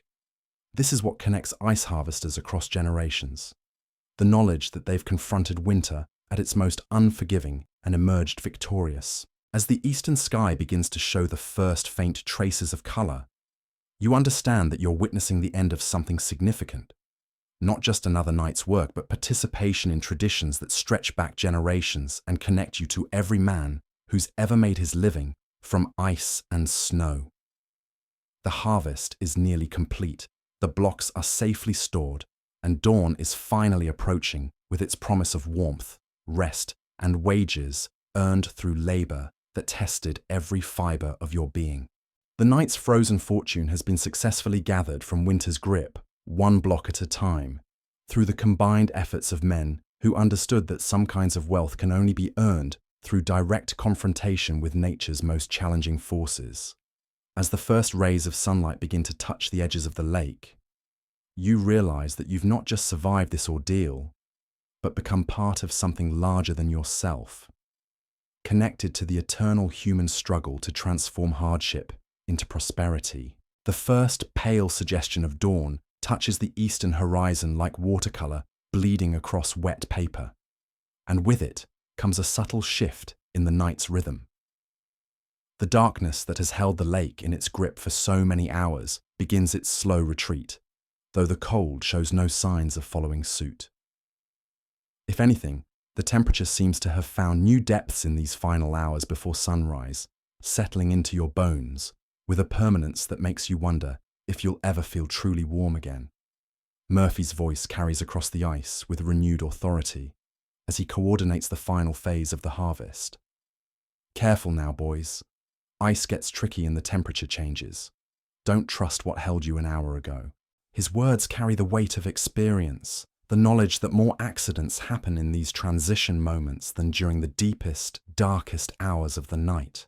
This is what connects ice harvesters across generations, the knowledge that they've confronted winter at its most unforgiving and emerged victorious. As the eastern sky begins to show the first faint traces of color, you understand that you're witnessing the end of something significant, not just another night's work, but participation in traditions that stretch back generations and connect you to every man who's ever made his living from ice and snow. The harvest is nearly complete. The blocks are safely stored, and dawn is finally approaching with its promise of warmth, rest, and wages earned through labor that tested every fibre of your being. The night's frozen fortune has been successfully gathered from winter's grip, one block at a time, through the combined efforts of men who understood that some kinds of wealth can only be earned through direct confrontation with nature's most challenging forces. As the first rays of sunlight begin to touch the edges of the lake, you realize that you've not just survived this ordeal, but become part of something larger than yourself, connected to the eternal human struggle to transform hardship into prosperity. The first pale suggestion of dawn touches the eastern horizon like watercolor bleeding across wet paper, and with it comes a subtle shift in the night's rhythm. The darkness that has held the lake in its grip for so many hours begins its slow retreat, though the cold shows no signs of following suit. If anything, the temperature seems to have found new depths in these final hours before sunrise, settling into your bones with a permanence that makes you wonder if you'll ever feel truly warm again. Murphy's voice carries across the ice with renewed authority as he coordinates the final phase of the harvest. Careful now, boys. Ice gets tricky and the temperature changes. Don't trust what held you an hour ago. His words carry the weight of experience, the knowledge that more accidents happen in these transition moments than during the deepest, darkest hours of the night.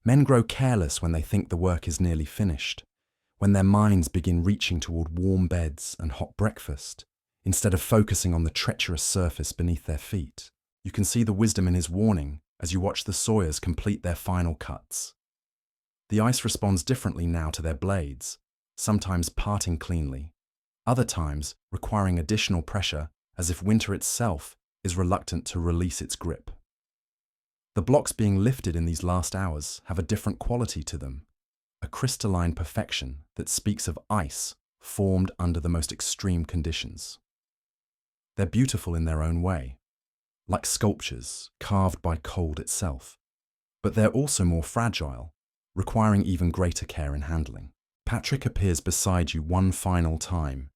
Men grow careless when they think the work is nearly finished, when their minds begin reaching toward warm beds and hot breakfast, instead of focusing on the treacherous surface beneath their feet. You can see the wisdom in his warning as you watch the sawyers complete their final cuts. The ice responds differently now to their blades, sometimes parting cleanly, other times requiring additional pressure as if winter itself is reluctant to release its grip. The blocks being lifted in these last hours have a different quality to them, a crystalline perfection that speaks of ice formed under the most extreme conditions. They're beautiful in their own way, like sculptures carved by cold itself, but they're also more fragile, requiring even greater care in handling. Patrick appears beside you one final time,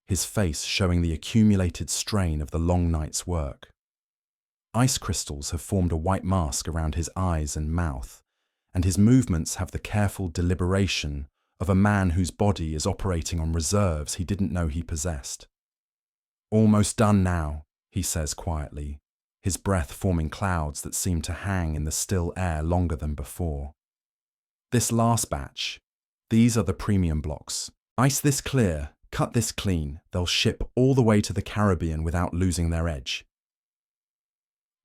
his face showing the accumulated strain of the long night's work. Ice crystals have formed a white mask around his eyes and mouth, and his movements have the careful deliberation of a man whose body is operating on reserves he didn't know he possessed. "Almost done now," he says quietly, his breath forming clouds that seem to hang in the still air longer than before. "This last batch, these are the premium blocks. Ice this clear, cut this clean, they'll ship all the way to the Caribbean without losing their edge."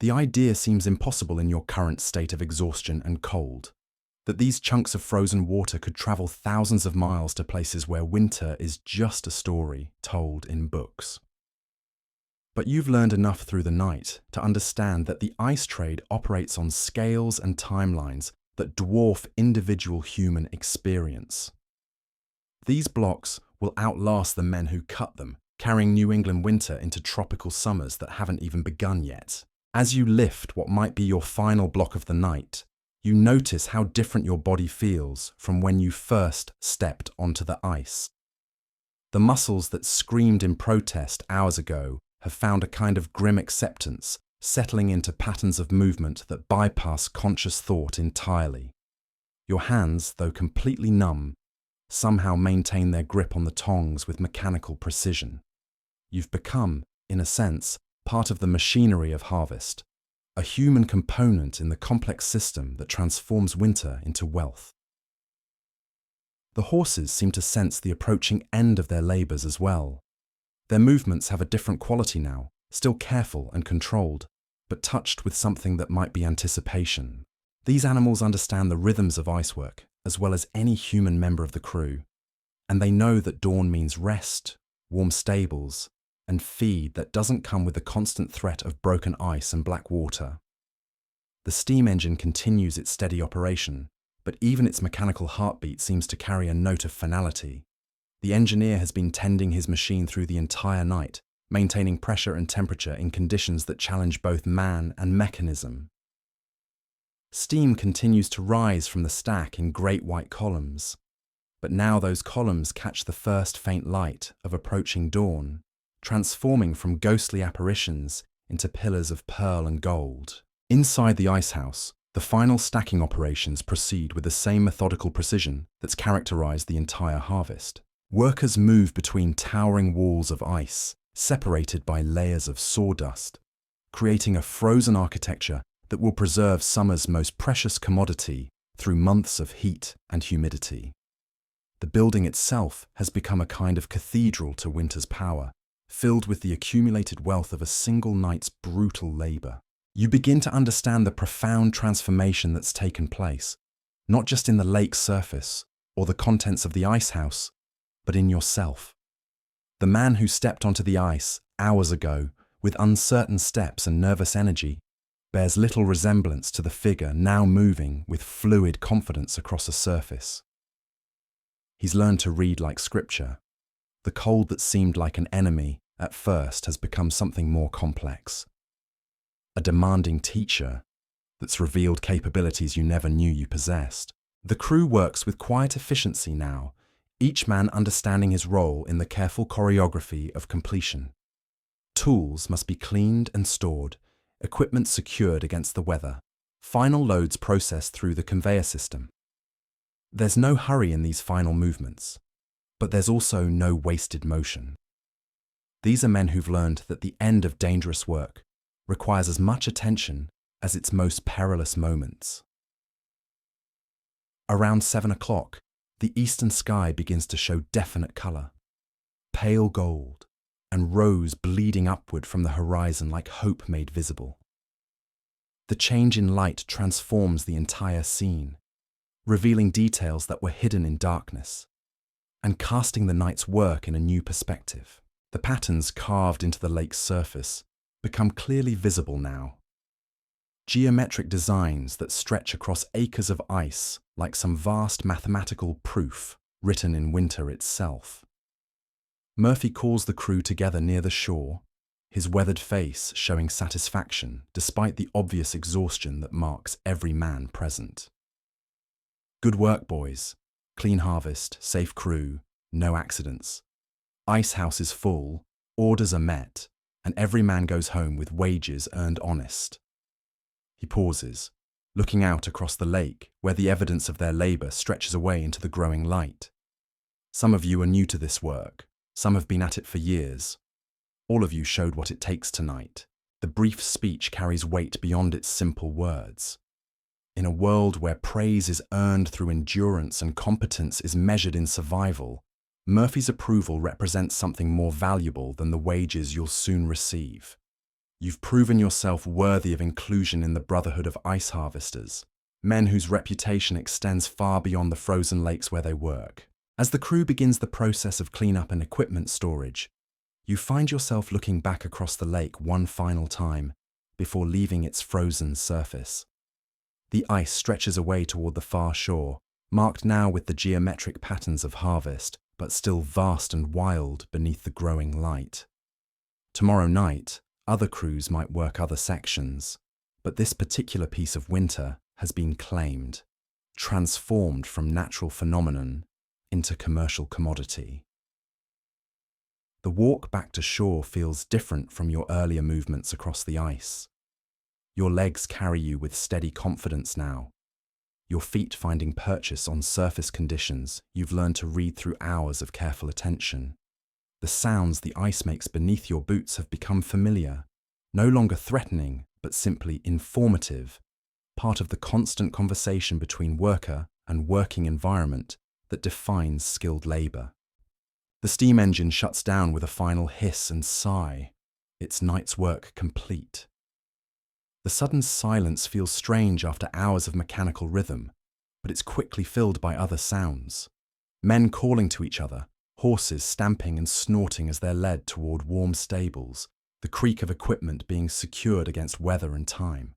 The idea seems impossible in your current state of exhaustion and cold, that these chunks of frozen water could travel thousands of miles to places where winter is just a story told in books. But you've learned enough through the night to understand that the ice trade operates on scales and timelines that dwarf individual human experience. These blocks will outlast the men who cut them, carrying New England winter into tropical summers that haven't even begun yet. As you lift what might be your final block of the night, you notice how different your body feels from when you first stepped onto the ice. The muscles that screamed in protest hours ago have found a kind of grim acceptance, settling into patterns of movement that bypass conscious thought entirely. Your hands, though completely numb, somehow maintain their grip on the tongs with mechanical precision. You've become, in a sense, part of the machinery of harvest, a human component in the complex system that transforms winter into wealth. The horses seem to sense the approaching end of their labours as well. Their movements have a different quality now, still careful and controlled, but touched with something that might be anticipation. These animals understand the rhythms of icework as well as any human member of the crew, and they know that dawn means rest, warm stables, and feed that doesn't come with the constant threat of broken ice and black water. The steam engine continues its steady operation, but even its mechanical heartbeat seems to carry a note of finality. The engineer has been tending his machine through the entire night, maintaining pressure and temperature in conditions that challenge both man and mechanism. Steam continues to rise from the stack in great white columns, but now those columns catch the first faint light of approaching dawn, transforming from ghostly apparitions into pillars of pearl and gold. Inside the icehouse, The final stacking operations proceed with the same methodical precision that's characterized the entire harvest. Workers move between towering walls of ice, separated by layers of sawdust, creating a frozen architecture that will preserve summer's most precious commodity through months of heat and humidity. The building itself has become a kind of cathedral to winter's power, filled with the accumulated wealth of a single night's brutal labor. You begin to understand the profound transformation that's taken place, not just in the lake's surface or the contents of the icehouse, but in yourself. The man who stepped onto the ice hours ago with uncertain steps and nervous energy bears little resemblance to the figure now moving with fluid confidence across a surface. He's learned to read like scripture. The cold that seemed like an enemy at first has become something more complex. A demanding teacher that's revealed capabilities you never knew you possessed. The crew works with quiet efficiency now, each man understanding his role in the careful choreography of completion. Tools must be cleaned and stored, equipment secured against the weather, final loads processed through the conveyor system. There's no hurry in these final movements, but there's also no wasted motion. These are men who've learned that the end of dangerous work requires as much attention as its most perilous moments. Around 7 o'clock, the eastern sky begins to show definite colour, pale gold, and rose bleeding upward from the horizon like hope made visible. The change in light transforms the entire scene, revealing details that were hidden in darkness, and casting the night's work in a new perspective. The patterns carved into the lake's surface become clearly visible now. Geometric designs that stretch across acres of ice like some vast mathematical proof written in winter itself. Murphy calls the crew together near the shore, his weathered face showing satisfaction despite the obvious exhaustion that marks every man present. Good work, boys. Clean harvest, safe crew, no accidents. Icehouse is full, orders are met, and every man goes home with wages earned honest. He pauses, looking out across the lake where the evidence of their labour stretches away into the growing light. Some of you are new to this work, some have been at it for years. All of you showed what it takes tonight. The brief speech carries weight beyond its simple words. In a world where praise is earned through endurance and competence is measured in survival, Murphy's approval represents something more valuable than the wages you'll soon receive. You've proven yourself worthy of inclusion in the brotherhood of ice harvesters, men whose reputation extends far beyond the frozen lakes where they work. As the crew begins the process of cleanup and equipment storage, you find yourself looking back across the lake one final time before leaving its frozen surface. The ice stretches away toward the far shore, marked now with the geometric patterns of harvest, but still vast and wild beneath the growing light. Tomorrow night, other crews might work other sections, but this particular piece of winter has been claimed, transformed from natural phenomenon into commercial commodity. The walk back to shore feels different from your earlier movements across the ice. Your legs carry you with steady confidence now, your feet finding purchase on surface conditions you've learned to read through hours of careful attention. The sounds the ice makes beneath your boots have become familiar, no longer threatening, but simply informative, part of the constant conversation between worker and working environment that defines skilled labour. The steam engine shuts down with a final hiss and sigh, its night's work complete. The sudden silence feels strange after hours of mechanical rhythm, but it's quickly filled by other sounds. Men calling to each other, horses stamping and snorting as they're led toward warm stables, the creak of equipment being secured against weather and time.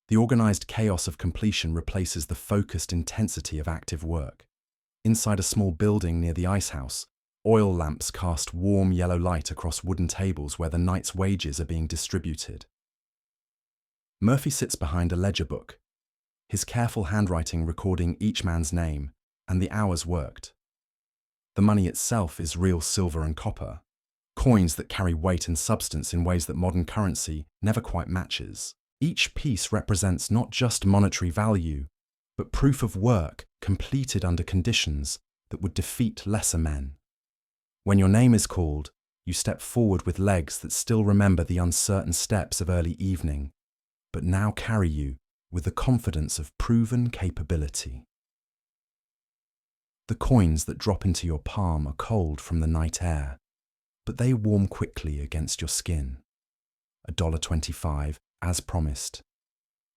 The organized chaos of completion replaces the focused intensity of active work. Inside a small building near the icehouse, oil lamps cast warm yellow light across wooden tables where the night's wages are being distributed. Murphy sits behind a ledger book, his careful handwriting recording each man's name and the hours worked. The money itself is real silver and copper, coins that carry weight and substance in ways that modern currency never quite matches. Each piece represents not just monetary value, but proof of work completed under conditions that would defeat lesser men. When your name is called, you step forward with legs that still remember the uncertain steps of early evening, but now carry you with the confidence of proven capability. The coins that drop into your palm are cold from the night air, but they warm quickly against your skin. $1.25, as promised.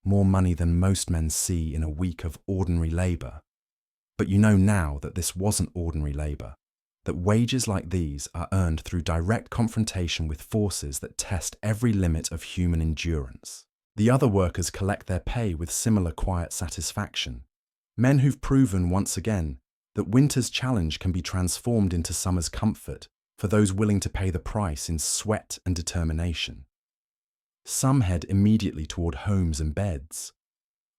More money than most men see in a week of ordinary labour. But you know now that this wasn't ordinary labour, that wages like these are earned through direct confrontation with forces that test every limit of human endurance. The other workers collect their pay with similar quiet satisfaction. Men who've proven once again that winter's challenge can be transformed into summer's comfort for those willing to pay the price in sweat and determination. Some head immediately toward homes and beds.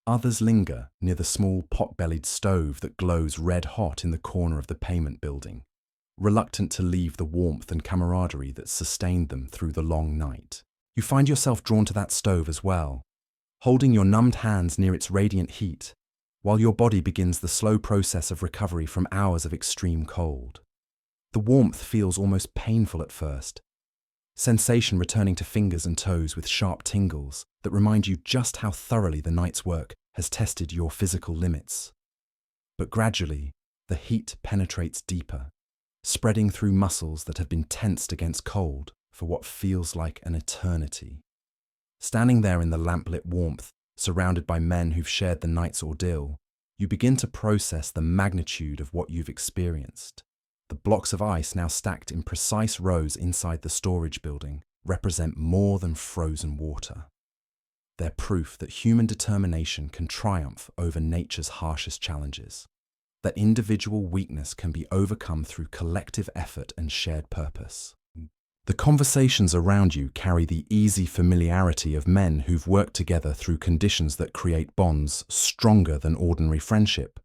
Others linger near the small pot-bellied stove that glows red-hot in the corner of the payment building, reluctant to leave the warmth and camaraderie that sustained them through the long night. You find yourself drawn to that stove as well, holding your numbed hands near its radiant heat, while your body begins the slow process of recovery from hours of extreme cold. The warmth feels almost painful at first, sensation returning to fingers and toes with sharp tingles that remind you just how thoroughly the night's work has tested your physical limits. But gradually, the heat penetrates deeper, spreading through muscles that have been tensed against cold for what feels like an eternity. Standing there in the lamplit warmth, surrounded by men who've shared the night's ordeal, you begin to process the magnitude of what you've experienced. The blocks of ice now stacked in precise rows inside the storage building represent more than frozen water. They're proof that human determination can triumph over nature's harshest challenges, that individual weakness can be overcome through collective effort and shared purpose. The conversations around you carry the easy familiarity of men who've worked together through conditions that create bonds stronger than ordinary friendship.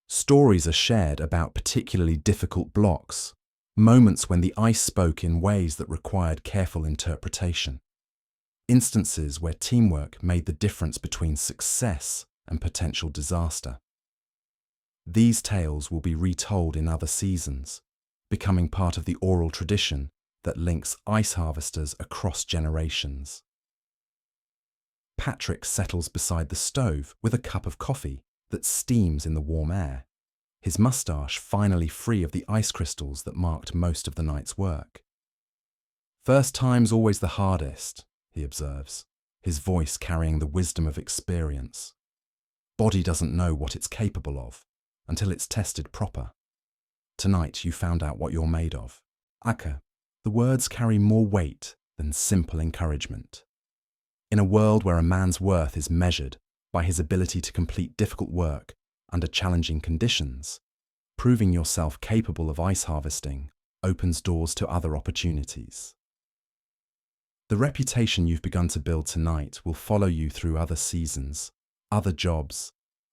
Stories are shared about particularly difficult blocks, moments when the ice spoke in ways that required careful interpretation, instances where teamwork made the difference between success and potential disaster. These tales will be retold in other seasons, becoming part of the oral tradition that links ice harvesters across generations. Patrick settles beside the stove with a cup of coffee that steams in the warm air, his moustache finally free of the ice crystals that marked most of the night's work. "First time's always the hardest," he observes, his voice carrying the wisdom of experience. Body doesn't know what it's capable of until it's tested proper. Tonight you found out what you're made of. Aka, the words carry more weight than simple encouragement. In a world where a man's worth is measured by his ability to complete difficult work under challenging conditions, proving yourself capable of ice harvesting opens doors to other opportunities. The reputation you've begun to build tonight will follow you through other seasons, other jobs,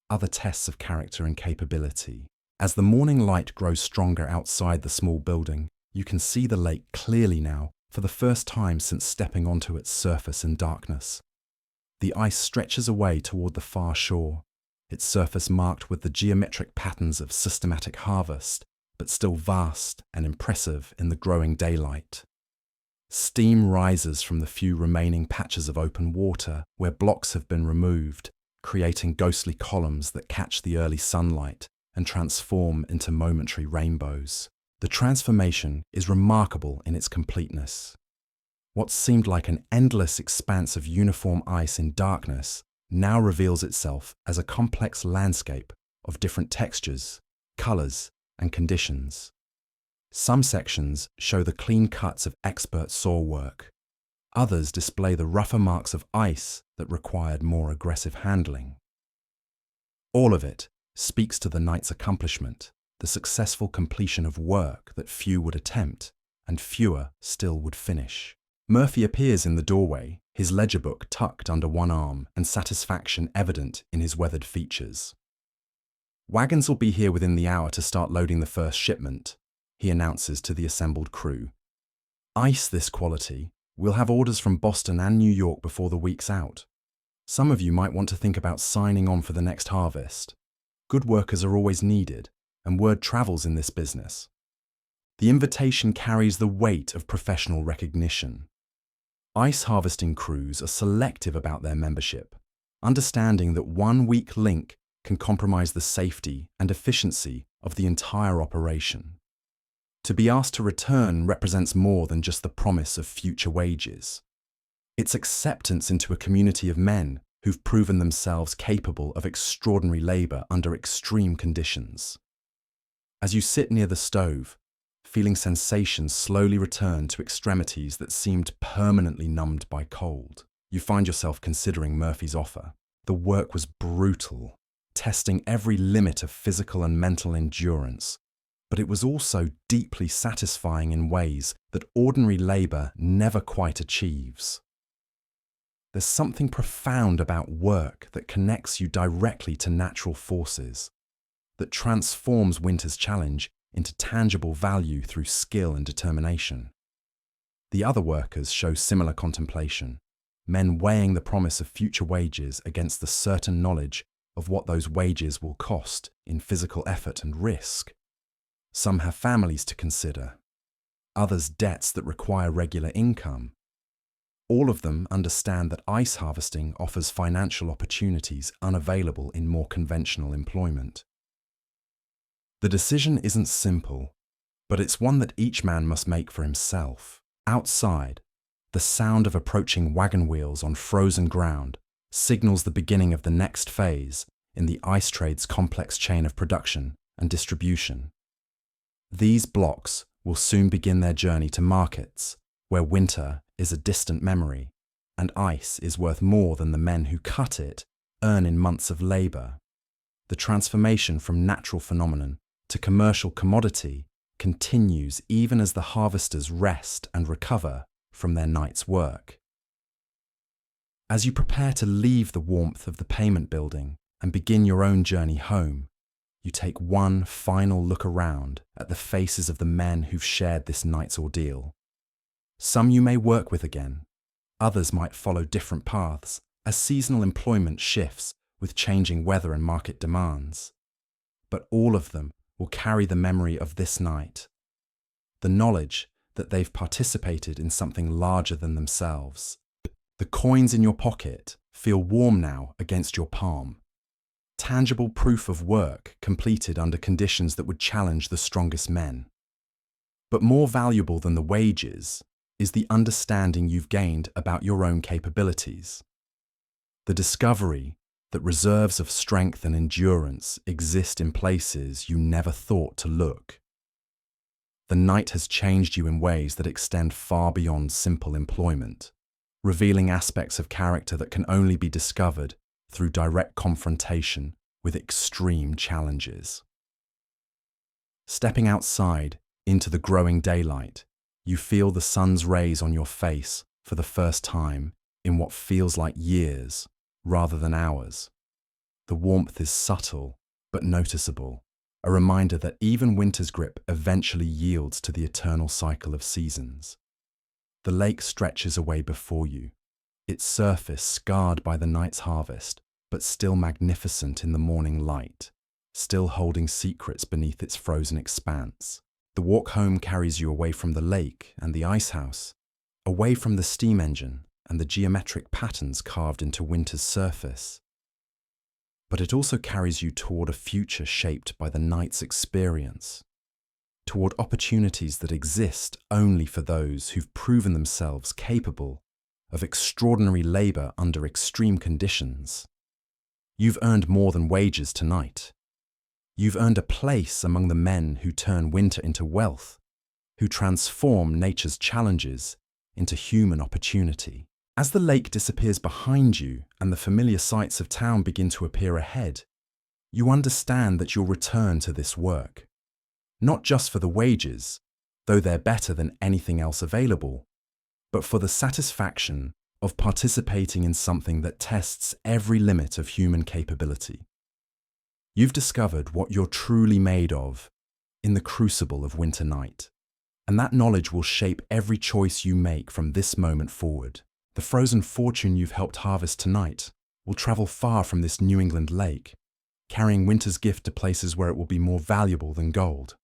other tests of character and capability. As the morning light grows stronger outside the small building, you can see the lake clearly now for the first time since stepping onto its surface in darkness. The ice stretches away toward the far shore, its surface marked with the geometric patterns of systematic harvest, but still vast and impressive in the growing daylight. Steam rises from the few remaining patches of open water where blocks have been removed, creating ghostly columns that catch the early sunlight and transform into momentary rainbows. The transformation is remarkable in its completeness. What seemed like an endless expanse of uniform ice in darkness now reveals itself as a complex landscape of different textures, colors, and conditions. Some sections show the clean cuts of expert saw work. Others display the rougher marks of ice that required more aggressive handling. All of it speaks to the night's accomplishment, the successful completion of work that few would attempt and fewer still would finish. Murphy appears in the doorway, his ledger book tucked under one arm and satisfaction evident in his weathered features. "Wagons will be here within the hour to start loading the first shipment," he announces to the assembled crew. Ice this quality, We'll have orders from Boston and New York before the week's out. Some of you might want to think about signing on for the next harvest. Good workers are always needed, and word travels in this business. The invitation carries the weight of professional recognition. Ice harvesting crews are selective about their membership, understanding that one weak link can compromise the safety and efficiency of the entire operation. To be asked to return represents more than just the promise of future wages. It's acceptance into a community of men who've proven themselves capable of extraordinary labor under extreme conditions. As you sit near the stove, feeling sensations slowly return to extremities that seemed permanently numbed by cold, you find yourself considering Murphy's offer. The work was brutal, testing every limit of physical and mental endurance, but it was also deeply satisfying in ways that ordinary labor never quite achieves. There's something profound about work that connects you directly to natural forces, that transforms winter's challenge into tangible value through skill and determination. The other workers show similar contemplation, men weighing the promise of future wages against the certain knowledge of what those wages will cost in physical effort and risk. Some have families to consider, others debts that require regular income. All of them understand that ice harvesting offers financial opportunities unavailable in more conventional employment. The decision isn't simple, but it's one that each man must make for himself. Outside, the sound of approaching wagon wheels on frozen ground signals the beginning of the next phase in the ice trade's complex chain of production and distribution. These blocks will soon begin their journey to markets, where winter is a distant memory, and ice is worth more than the men who cut it earn in months of labor. The transformation from natural phenomenon to commercial commodity continues even as the harvesters rest and recover from their night's work. As you prepare to leave the warmth of the payment building and begin your own journey home, you take one final look around at the faces of the men who've shared this night's ordeal. Some you may work with again, others might follow different paths as seasonal employment shifts with changing weather and market demands. But all of them will carry the memory of this night, the knowledge that they've participated in something larger than themselves. The coins in your pocket feel warm now against your palm. Tangible proof of work completed under conditions that would challenge the strongest men. But more valuable than the wages is the understanding you've gained about your own capabilities. The discovery that reserves of strength and endurance exist in places you never thought to look. The night has changed you in ways that extend far beyond simple employment, revealing aspects of character that can only be discovered through direct confrontation with extreme challenges. Stepping outside into the growing daylight, you feel the sun's rays on your face for the first time in what feels like years rather than hours. The warmth is subtle but noticeable, a reminder that even winter's grip eventually yields to the eternal cycle of seasons. The lake stretches away before you, its surface scarred by the night's harvest, but still magnificent in the morning light, still holding secrets beneath its frozen expanse. The walk home carries you away from the lake and the icehouse, away from the steam engine and the geometric patterns carved into winter's surface. But it also carries you toward a future shaped by the night's experience, toward opportunities that exist only for those who've proven themselves capable of extraordinary labor under extreme conditions. You've earned more than wages tonight. You've earned a place among the men who turn winter into wealth, who transform nature's challenges into human opportunity. As the lake disappears behind you and the familiar sights of town begin to appear ahead, you understand that you'll return to this work, not just for the wages, though they're better than anything else available, but for the satisfaction of participating in something that tests every limit of human capability. You've discovered what you're truly made of in the crucible of winter night, And that knowledge will shape every choice you make from this moment forward. The frozen fortune you've helped harvest tonight will travel far from this New England lake, carrying winter's gift to places where it will be more valuable than gold.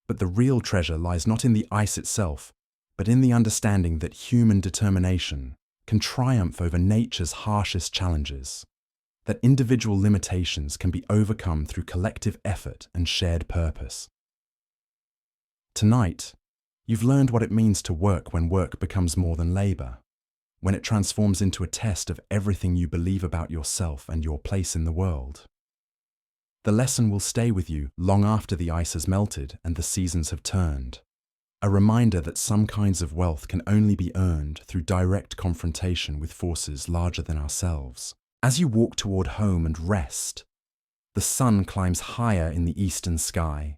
But the real treasure lies not in the ice itself, but in the understanding that human determination can triumph over nature's harshest challenges, that individual limitations can be overcome through collective effort and shared purpose. Tonight, you've learned what it means to work when work becomes more than labor, when it transforms into a test of everything you believe about yourself and your place in the world. The lesson will stay with you long after the ice has melted and the seasons have turned. A reminder that some kinds of wealth can only be earned through direct confrontation with forces larger than ourselves. As you walk toward home and rest, the sun climbs higher in the eastern sky,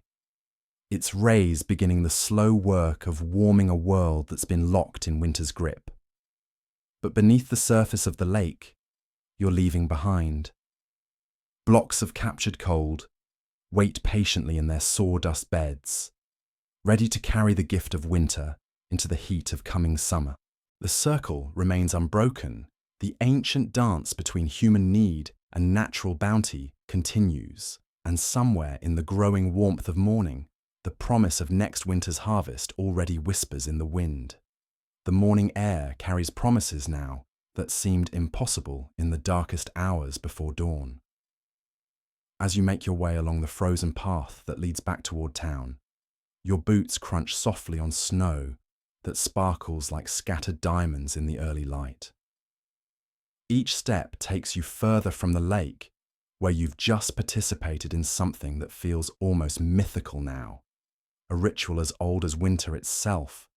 its rays beginning the slow work of warming a world that's been locked in winter's grip. But beneath the surface of the lake, you're leaving behind. Blocks of captured cold wait patiently in their sawdust beds, ready to carry the gift of winter into the heat of coming summer. The circle remains unbroken. The ancient dance between human need and natural bounty continues, and somewhere in the growing warmth of morning, the promise of next winter's harvest already whispers in the wind. The morning air carries promises now that seemed impossible in the darkest hours before dawn. As you make your way along the frozen path that leads back toward town, your boots crunch softly on snow that sparkles like scattered diamonds in the early light. Each step takes you further from the lake, where you've just participated in something that feels almost mythical now, a ritual as old as winter itself,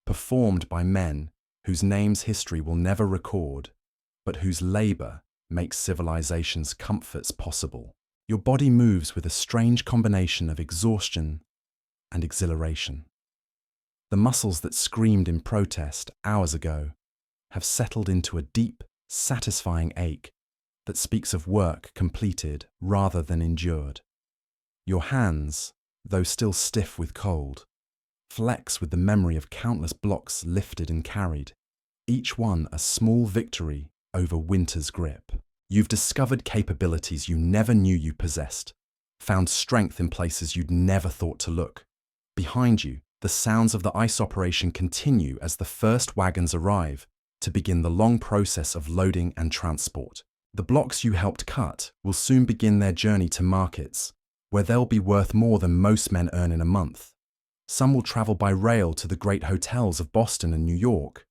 performed by men whose names history will never record, but whose labor makes civilization's comforts possible. Your body moves with a strange combination of exhaustion and exhilaration. The muscles that screamed in protest hours ago have settled into a deep, satisfying ache that speaks of work completed rather than endured. Your hands, though still stiff with cold, flex with the memory of countless blocks lifted and carried, each one a small victory over winter's grip. You've discovered capabilities you never knew you possessed, found strength in places you'd never thought to look. Behind you, the sounds of the ice operation continue as the first wagons arrive to begin the long process of loading and transport. The blocks you helped cut will soon begin their journey to markets, where they'll be worth more than most men earn in a month. Some will travel by rail to the great hotels of Boston and New York,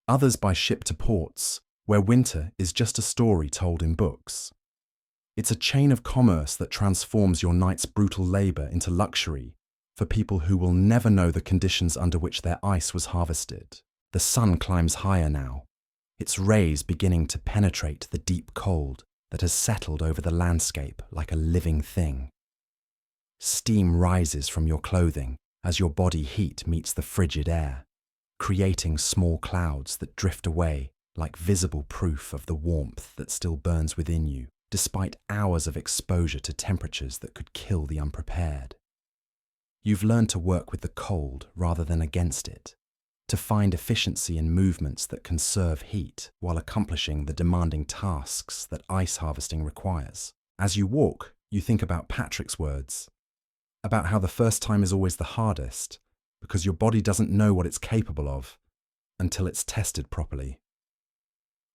others by ship to ports, where winter is just a story told in books. It's a chain of commerce that transforms your night's brutal labor into luxury for people who will never know the conditions under which their ice was harvested. The sun climbs higher now, its rays beginning to penetrate the deep cold that has settled over the landscape like a living thing. Steam rises from your clothing as your body heat meets the frigid air, creating small clouds that drift away like visible proof of the warmth that still burns within you, despite hours of exposure to temperatures that could kill the unprepared. You've learned to work with the cold rather than against it, to find efficiency in movements that conserve heat while accomplishing the demanding tasks that ice harvesting requires. As you walk, you think about Patrick's words, about how the first time is always the hardest, because your body doesn't know what it's capable of until it's tested properly.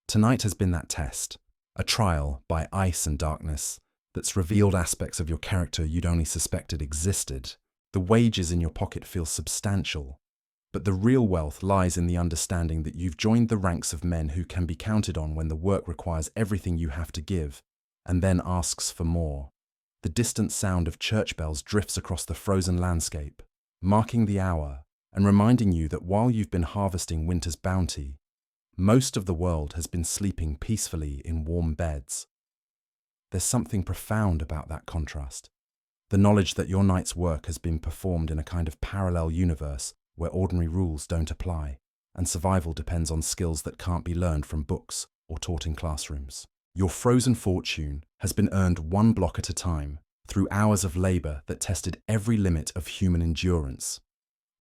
Tonight has been that test, a trial by ice and darkness that's revealed aspects of your character you'd only suspected existed. The wages in your pocket feel substantial, but the real wealth lies in the understanding that you've joined the ranks of men who can be counted on when the work requires everything you have to give, and then asks for more. The distant sound of church bells drifts across the frozen landscape, marking the hour and reminding you that while you've been harvesting winter's bounty, most of the world has been sleeping peacefully in warm beds. There's something profound about that contrast. The knowledge that your night's work has been performed in a kind of parallel universe where ordinary rules don't apply, and survival depends on skills that can't be learned from books or taught in classrooms. Your frozen fortune has been earned one block at a time through hours of labor that tested every limit of human endurance.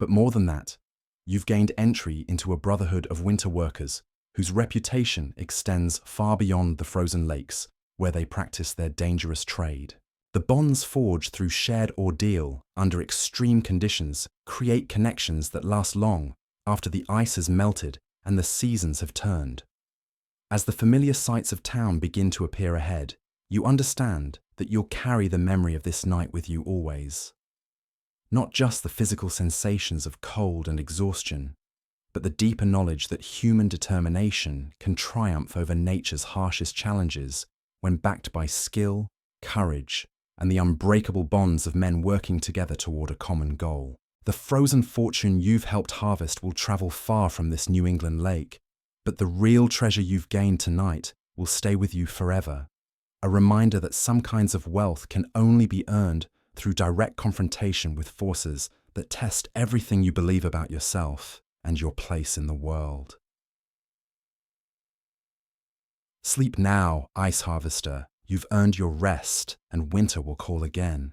But more than that, you've gained entry into a brotherhood of winter workers whose reputation extends far beyond the frozen lakes where they practice their dangerous trade. The bonds forged through shared ordeal under extreme conditions create connections that last long after the ice has melted and the seasons have turned. As the familiar sights of town begin to appear ahead, you understand that you'll carry the memory of this night with you always. Not just the physical sensations of cold and exhaustion, but the deeper knowledge that human determination can triumph over nature's harshest challenges when backed by skill, courage, and the unbreakable bonds of men working together toward a common goal. The frozen fortune you've helped harvest will travel far from this New England lake, but the real treasure you've gained tonight will stay with you forever. A reminder that some kinds of wealth can only be earned through direct confrontation with forces that test everything you believe about yourself and your place in the world. Sleep now, ice harvester. You've earned your rest, and winter will call again.